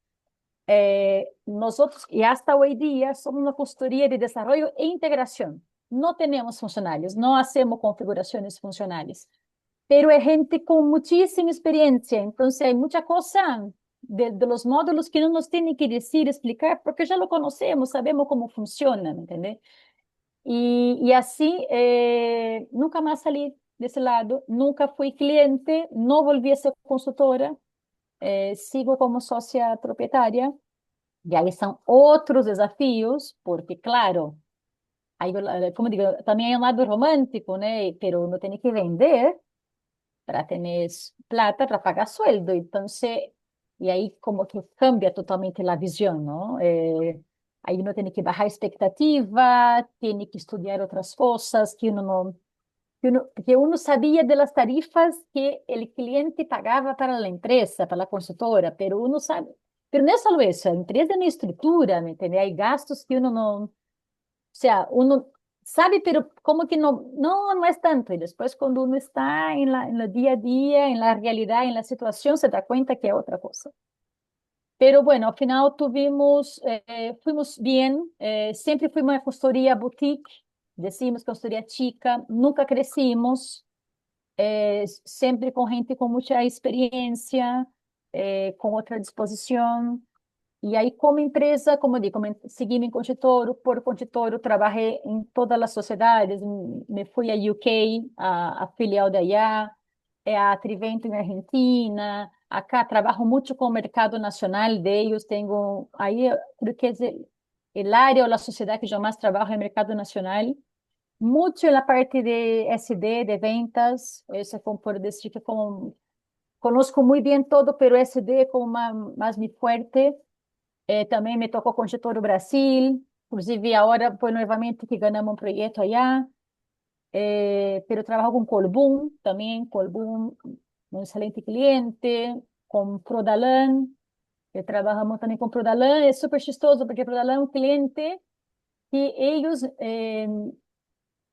Nós outros, e hasta hoje dia, somos uma consultoria de desenvolvimento e integração. Não temos funcionários, não hacemos configurações funcionais. Pero é gente com muitíssima experiência, então há muita coisa de los módulos que não nos tem que dizer, explicar, porque já lo conhecemos, sabemos como funciona, entendeu? E assim, nunca mais saí desse lado, nunca fui cliente, não volvi a ser consultora, sigo como sócia proprietária, e aí são outros desafios, porque, claro, aí, como digo, também é um lado romântico, né? Pero não tem que vender para ter plata para pagar sueldo. Então, e aí como que cambia totalmente a visão, não? Aí uno tem que bajar a expectativa, tem que estudar outras coisas que uno não, porque uno sabía de las tarifas que el cliente pagaba para la empresa, para la consultora, pero uno sabe, pero no es solo eso, a empresa tem estrutura, ¿me entiende? Hay gastos que uno não, o sea, uno sabe, pero como que no es tanto. Y después cuando uno está en el día a día, en la realidad, en la situación, se da cuenta que es otra cosa. Pero bueno, al final fuimos bien, siempre fuimos una consultoría boutique, decimos consultoría chica, nunca crecimos, sempre com gente com muita experiência, com outra disposição. E aí, como empresa, como eu digo, segui em Conchitoro, por Conchitoro, trabalhei em todas as sociedades, me fui a UK, a filial da IA, a Trivento em Argentina, acá trabalho muito com o mercado nacional deles, tenho, aí, creo que é o área ou a sociedade que eu mais trabalho é o mercado nacional, mucho en la parte de SD, de ventas, eso como por decir que como conozco muy bien todo, pero SD como más mi fuerte. También me tocó con Getoro Brasil, inclusive ahora fue nuevamente que ganamos un proyecto allá, pero trabajo con Colbún, también Colbún, un excelente cliente, con Prodalan, que trabajamos también con Prodalan, es súper chistoso porque Prodalan es un cliente que ellos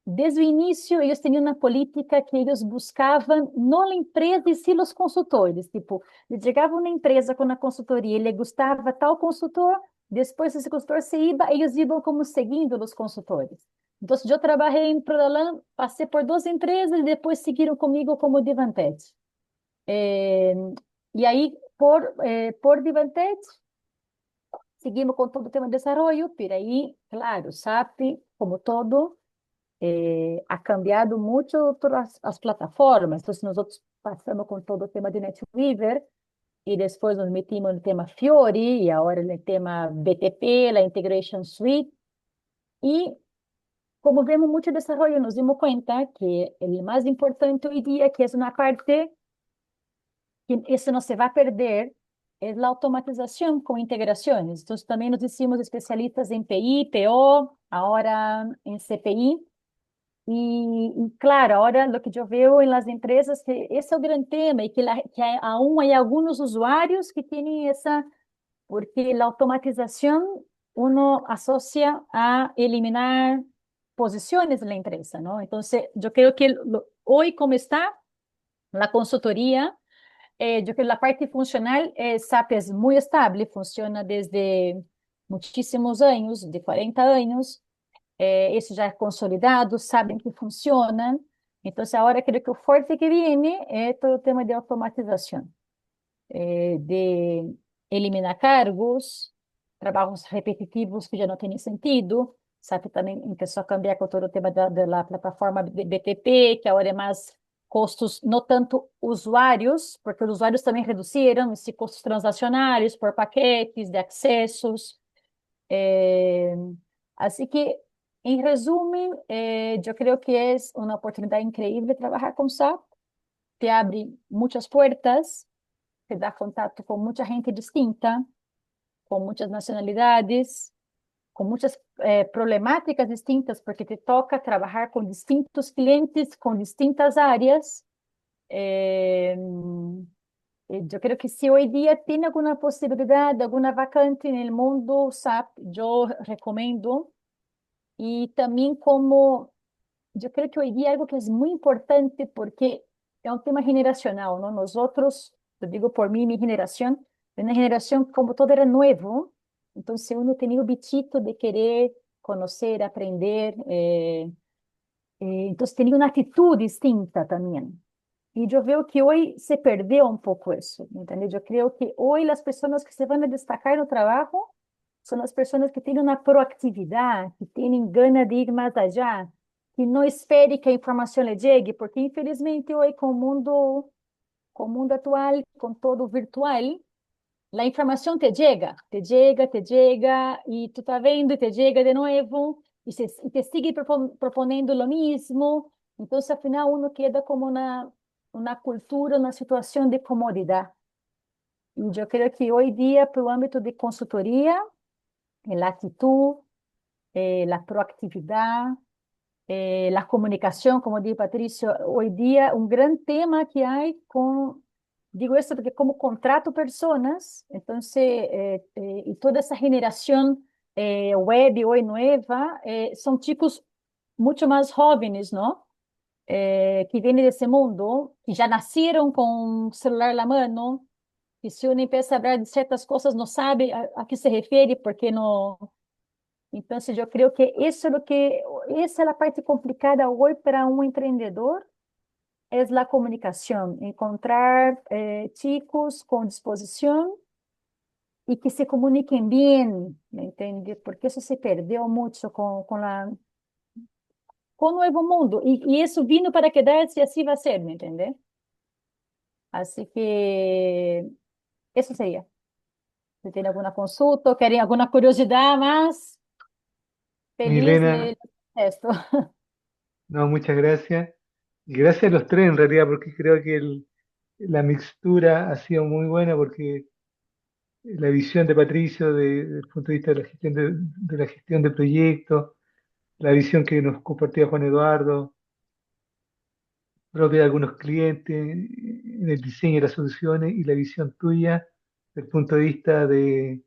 desde o início, eles tinham uma política que eles buscavam, não a empresa e sim os consultores. Tipo, eles chegavam na empresa com a consultoria, ele gostava tal consultor, depois esse consultor se ia, eles iam como seguindo os consultores. Então, eu trabalhei em Prodalan, passei por 2 empresas e depois seguiram comigo como Divantete. E aí, por Divantete, seguimos com todo o tema de desenvolvimento, por aí, claro, SAP, como todo, ha cambiado mucho todas as plataformas. Então, nós passamos com todo o tema de NetWeaver e depois nos metimos no tema Fiori e agora no tema BTP, a Integration Suite. E como vemos muito desenvolvimento, nos dimos conta que o mais importante hoje dia, que é uma parte que isso não se vai perder, é a automatização com integrações. Então, também nos hicimos especialistas em PI, PO, agora em CPI. Claro, ahora lo que yo veo en las empresas que ese es el gran tema y que aún hay algunos usuarios que tienen esa, porque la automatización uno asocia a eliminar posiciones en la empresa, ¿no? Entonces, yo creo que hoy como está la consultoría, yo creo que la parte funcional, SAP es muy estable, funciona desde muchísimos años, de 40 años, isso já é consolidado, sabem que funciona. Então, a hora creio que o forte que vem é todo o tema de automatização, de eliminar cargos, trabalhos repetitivos que já não têm sentido. Sabe, também começou a cambiar com todo o tema da plataforma BTP, que agora é mais custos, não tanto usuários, porque os usuários também reduziram esses custos transacionários por paquetes de acessos. Así que, en resumen, yo creo que es una oportunidad increíble trabajar con SAP. Te abre muchas puertas, te da contacto con mucha gente distinta, con muchas nacionalidades, con muchas problemáticas distintas, porque te toca trabajar con distintos clientes, con distintas áreas. Yo creo que si hoy día tiene alguna posibilidad, alguna vacante en el mundo SAP, yo recomiendo. Y también como yo creo que hoy día algo que es muy importante porque es un tema generacional, ¿no? Nosotros, lo digo por mí, mi generación, es una generación como todo era nuevo, entonces uno tenía el bichito de querer conocer, aprender, entonces tenía una actitud distinta también. Y yo veo que hoy se perdió un poco eso, ¿entendés? Yo creo que hoy las personas que se van a destacar en el trabajo son las personas que tienen una proactividad, que tienen ganas de ir más allá, que não espere que a informação lhe chegue, porque infelizmente hoje com o mundo atual, com todo virtual, a informação te chega, e tu está vendo e te chega de novo, e te sigue propondo o mesmo, então, afinal, uno queda como uma cultura, uma situação de comodidade. E eu creio que hoje dia, para o âmbito de consultoria, la actitud, la proactividad, la comunicación, como dice Patricio, hoy día un gran tema que hay con, digo esto porque como contrato personas, entonces, y toda esa generación web hoy nueva, son chicos mucho más jóvenes, ¿no? Que vienen de ese mundo, que ya nacieron con un celular en la mano, y si uno empieza a hablar de ciertas cosas no sabe a qué se refiere, porque no. Entonces, yo creo que eso es lo que, esa es la parte complicada hoy para un emprendedor, es la comunicación, encontrar chicos con disposición y que se comuniquen bien, ¿me entiendes? Porque eso se perdió mucho con el nuevo mundo y eso vino para quedarse y así va a ser, ¿me entiendes? Así que eso sería. Si tiene alguna consulta o quieren alguna curiosidad más, feliz Milena, de esto. no, muchas gracias. Y gracias a los tres en realidad, porque creo que la mixtura ha sido muy buena, porque la visión de Patricio desde el punto de vista de la gestión de la gestión de proyectos, la visión que nos compartía Juan Eduardo, propia de algunos clientes en el diseño de las soluciones y la visión tuya desde el punto de vista de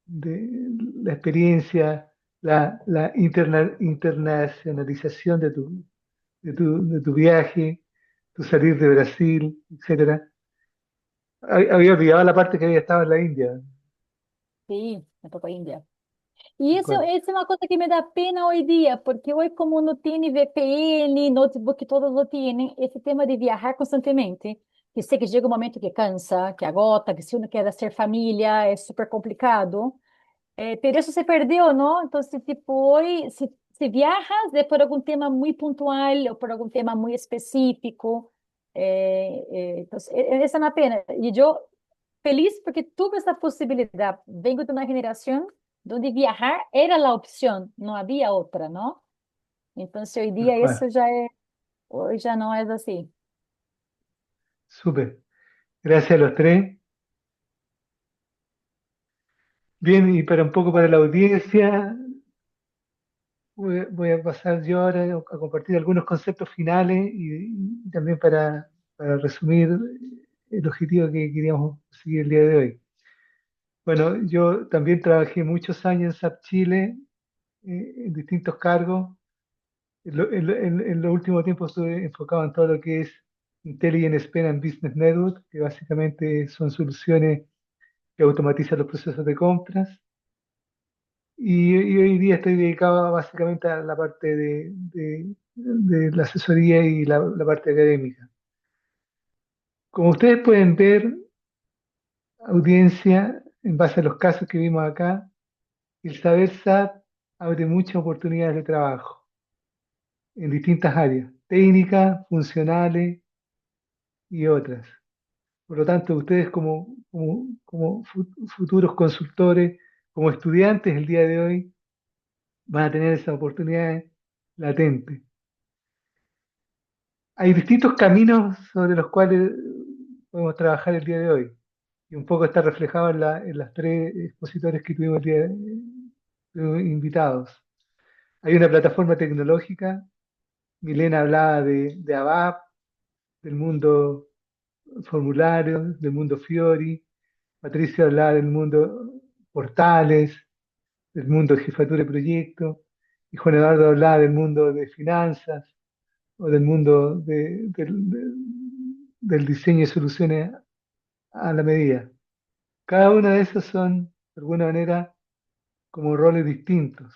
la experiencia, internacionalización de tu viaje, tu salir de Brasil, etcétera. Había olvidado la parte que había estado en la India. Sí, me tocó India. Y Tal eso, cual. esa es una cosa que me da pena hoy día, porque hoy como no tiene VPN, notebook, todos lo tienen, ese tema de viajar constantemente, que sé que llega un momento que cansa, que agota, que si uno quiere hacer familia es súper complicado, pero eso se perdió, ¿no? Entonces, tipo, hoy, si viajas es por algún tema muy puntual o por algún tema muy específico, entonces, esa es una pena. Y yo feliz porque tuve esa posibilidad. Vengo de una generación donde viajar era la opción, no había otra, ¿no? Entonces, hoy Tal día cual. eso ya es, hoy ya no es así. Súper. Gracias a los tres. Bien, y para un poco para la audiencia, voy a pasar yo ahora a compartir algunos conceptos finales y también para resumir el objetivo que queríamos seguir el día de hoy. Bueno, yo también trabajé muchos años en SAP Chile, en distintos cargos. En los últimos tiempos estuve enfocado en todo lo que es Intelligent Spend and Business Network, que básicamente son soluciones que automatizan los procesos de compras. Y hoy día estoy dedicado básicamente a la parte de la asesoría y la parte académica. Como ustedes pueden ver, audiencia, en base a los casos que vimos acá, el saber SAP abre muchas oportunidades de trabajo en distintas áreas, técnicas, funcionales y otras. Por lo tanto, ustedes como futuros consultores, como estudiantes el día de hoy, van a tener esas oportunidades latentes. Hay distintos caminos sobre los cuales podemos trabajar el día de hoy. Y un poco está reflejado en las tres expositores que tuvimos el día invitados. Hay una plataforma tecnológica. Milena hablaba de ABAP, del mundo formulario, del mundo Fiori. Patricia hablaba del mundo portales, del mundo de jefatura de proyecto. Y Juan Eduardo hablaba del mundo de finanzas o del mundo del diseño de soluciones a la medida. Cada una de esas son, de alguna manera, como roles distintos.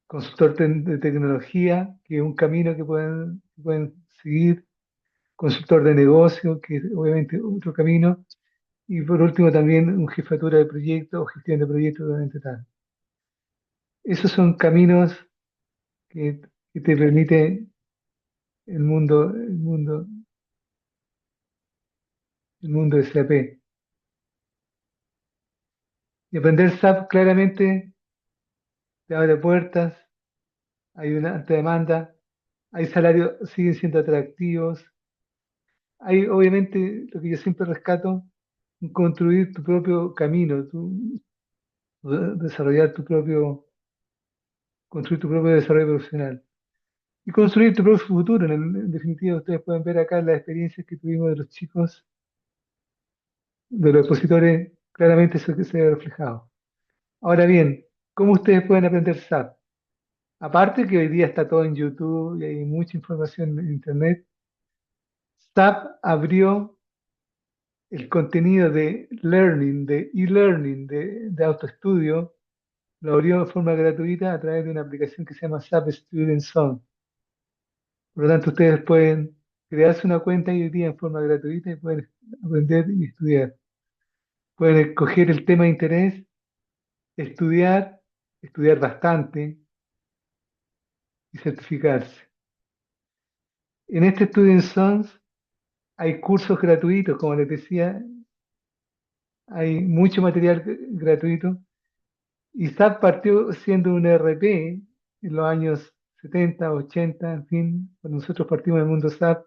Consultor de tecnología, que es un camino que pueden seguir. Consultor de negocio, que es obviamente otro camino. Y por último también un jefatura de proyecto o gestión de proyectos, obviamente tal. Esos son caminos que, que te permite el el mundo de SAP. Y aprender SAP claramente te abre puertas, hay una alta demanda, hay salarios, siguen siendo atractivos. Hay obviamente lo que yo siempre rescato, construir tu propio camino. desarrollar tu propio, construir tu propio desarrollo profesional y construir tu propio futuro. En definitiva, ustedes pueden ver acá las experiencias que tuvimos de los chicos, de los expositores, claramente eso que se ve reflejado. Ahora bien, ¿cómo ustedes pueden aprender SAP? Aparte que hoy día está todo en YouTube y hay mucha información en Internet, SAP abrió el contenido de learning, de e-learning, de autoestudio, lo abrió de forma gratuita a través de una aplicación que se llama SAP Student Zone. Por lo tanto, ustedes pueden crearse una cuenta hoy día en forma gratuita y pueden aprender y estudiar. Pueden escoger el tema de interés, estudiar, estudiar bastante y certificarse. En este Student Zones hay cursos gratuitos, como les decía, hay mucho material gratuito. Y SAP partió siendo un ERP en los años 70, 80, en fin, cuando nosotros partimos del mundo SAP,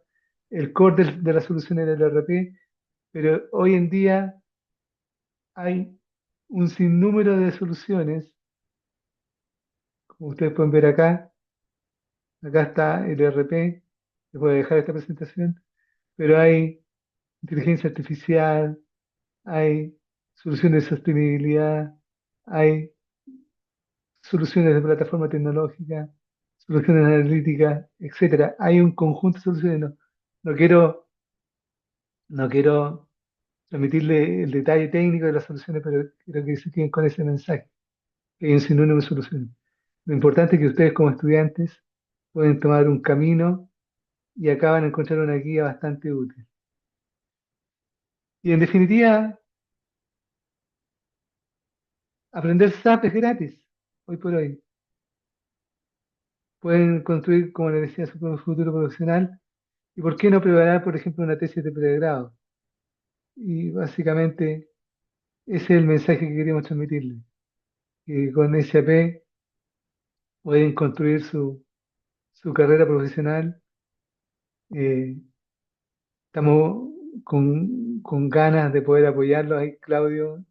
el core de la solución era el ERP, pero hoy en día hay un sinnúmero de soluciones, como ustedes pueden ver acá. Acá está el ERP, les voy a dejar esta presentación, pero hay inteligencia artificial, hay soluciones de sostenibilidad, hay soluciones de plataforma tecnológica, soluciones analíticas, etcétera. Hay un conjunto de soluciones. No quiero, no quiero transmitirle el detalle técnico de las soluciones, pero quiero que se queden con ese mensaje, que hay un sinnúmero de soluciones. Lo importante es que ustedes como estudiantes pueden tomar un camino y acá van a encontrar una guía bastante útil. Y en definitiva, aprender SAP es gratis, hoy por hoy. Pueden construir, como les decía, su propio futuro profesional. ¿Y por qué no preparar, por ejemplo, una tesis de pregrado? Y básicamente ese es el mensaje que queremos transmitirle, que con SAP pueden construir su carrera profesional. Eh, Estamos con ganas de poder apoyarlos. Ahí, Claudio,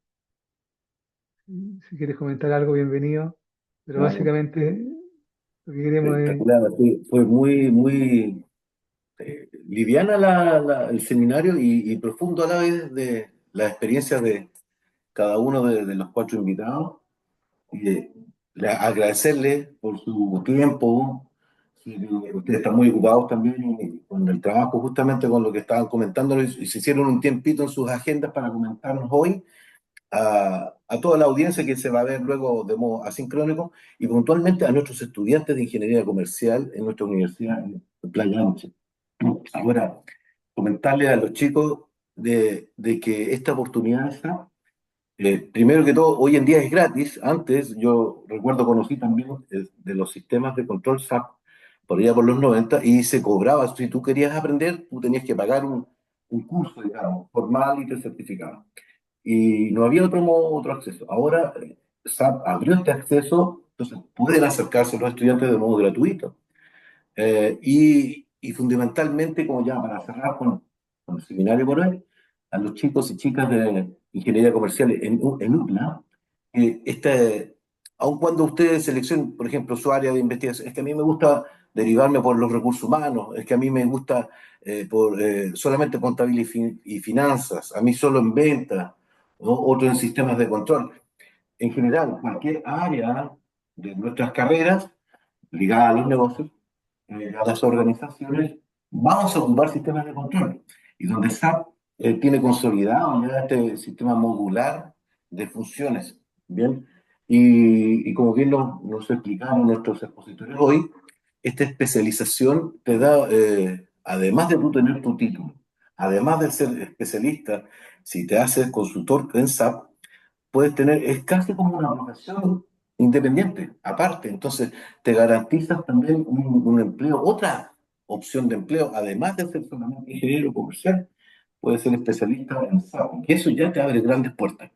si quieres comentar algo, bienvenido. Pero Vale, básicamente lo que queremos es, espectacular. Fue muy liviana el seminario y profundo a la vez de las experiencias de cada uno de los cuatro invitados. Y agradecerles por su tiempo. Sí, ustedes están muy ocupados también con el trabajo, justamente con lo que estaban comentando, y se hicieron un tiempito en sus agendas para comentarnos hoy a toda la audiencia que se va a ver luego de modo asincrónico y puntualmente a nuestros estudiantes de ingeniería comercial en nuestra universidad en Playa Ancha. Ahora, comentarles a los chicos de que esta oportunidad está. Primero que todo, hoy en día es gratis. Antes, yo recuerdo, conocí también de los sistemas de control SAP por allá por los 90 y se cobraba. Si tú querías aprender, tú tenías que pagar un curso, digamos, formal y te certificaba. Y no había otro acceso. Ahora, SAP abrió este acceso, entonces pueden acercarse los estudiantes de modo gratuito. Y fundamentalmente, como ya para cerrar con el seminario por hoy, a los chicos y chicas de ingeniería comercial en UPLA, aun cuando ustedes seleccionen, por ejemplo, su área de investigación, es que a mí me gusta derivarme por los recursos humanos, es que a mí me gusta solamente contabilidad y finanzas, a mí solo en venta, o otro en sistemas de control. En general, cualquier área de nuestras carreras ligada a los negocios, a las organizaciones, vamos a ocupar sistemas de control. Y donde SAP tiene consolidado ya este sistema modular de funciones. Bien, y como bien nos explicaron nuestros expositores hoy, esta especialización te da, además de tú tener tu título, además de ser especialista, si te haces consultor en SAP, puedes tener, es casi como una profesión independiente, aparte. Entonces, te garantizas también un empleo, otra opción de empleo, además de ser solamente ingeniero comercial, puedes ser especialista en SAP. Y eso ya te abre grandes puertas.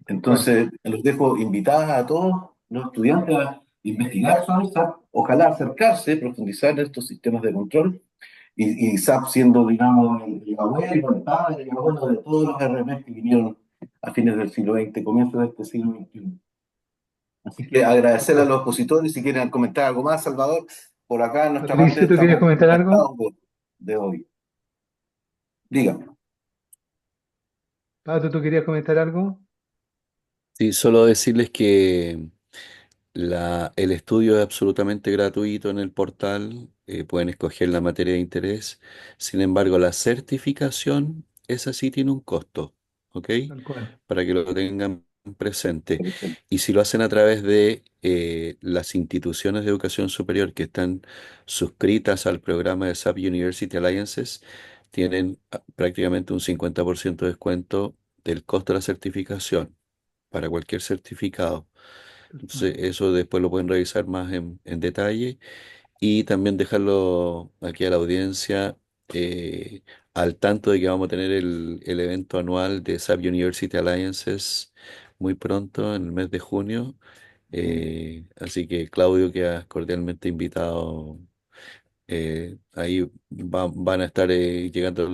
bueno, Entonces, los dejo invitadas a todos los estudiantes a investigar sobre SAP, ojalá acercarse, profundizar en estos sistemas de control, y SAP siendo, digamos, el abuelo, el padre, el abuelo de todos los RMs que vinieron a fines del siglo XX, comienzos de este siglo XXI. Así que agradecer a los expositores, si quieren comentar algo más, Salvador, por acá en nuestra parte Patricio, ¿tú quieres estamos comentar algo? encantados de hoy. Dígame. Pato, ¿tú querías comentar algo? Sí, solo decirles que el estudio es absolutamente gratuito en el portal, pueden escoger la materia de interés. Sin embargo, la certificación, esa sí tiene un costo, ¿ok? Tal cual. Para que lo tengan presente. Y si lo hacen a través de las instituciones de educación superior que están suscritas al programa de SAP University Alliances, tienen prácticamente un 50% de descuento del costo de la certificación para cualquier certificado. Entonces, Perfecto. eso después lo pueden revisar más en detalle y también dejarlo aquí a la audiencia al tanto de que vamos a tener el evento anual de SAP University Alliances muy pronto, en el mes de junio. Así que Claudio queda cordialmente invitado. Ahí van a estar llegando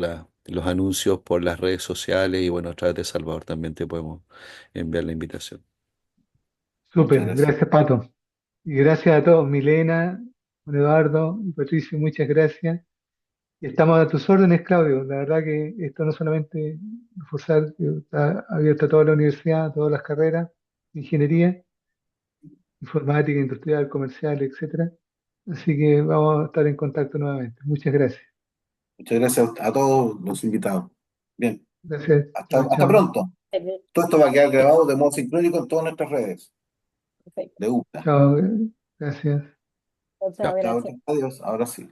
los anuncios por las redes sociales y bueno, a través de Salvador también te podemos enviar la invitación. Muchas Súper, gracias. gracias, Pato. Y gracias a todos, Milena, Juan Eduardo y Patricio, muchas gracias. Y estamos a tus órdenes, Claudio. La verdad que esto no solamente reforzar, que está abierta toda la universidad, todas las carreras, ingeniería, informática, industrial, comercial, etcétera. Así que vamos a estar en contacto nuevamente. Muchas gracias. Muchas gracias a todos los invitados. Bien, Gracias. Chao, hasta chao. pronto. Todo esto va a quedar grabado de modo sincrónico en todas nuestras redes Perfecto. de UPLA. Chao. Gracias. Chao, Chao. chao, Chao, gracias. chao, adiós. Ahora sí.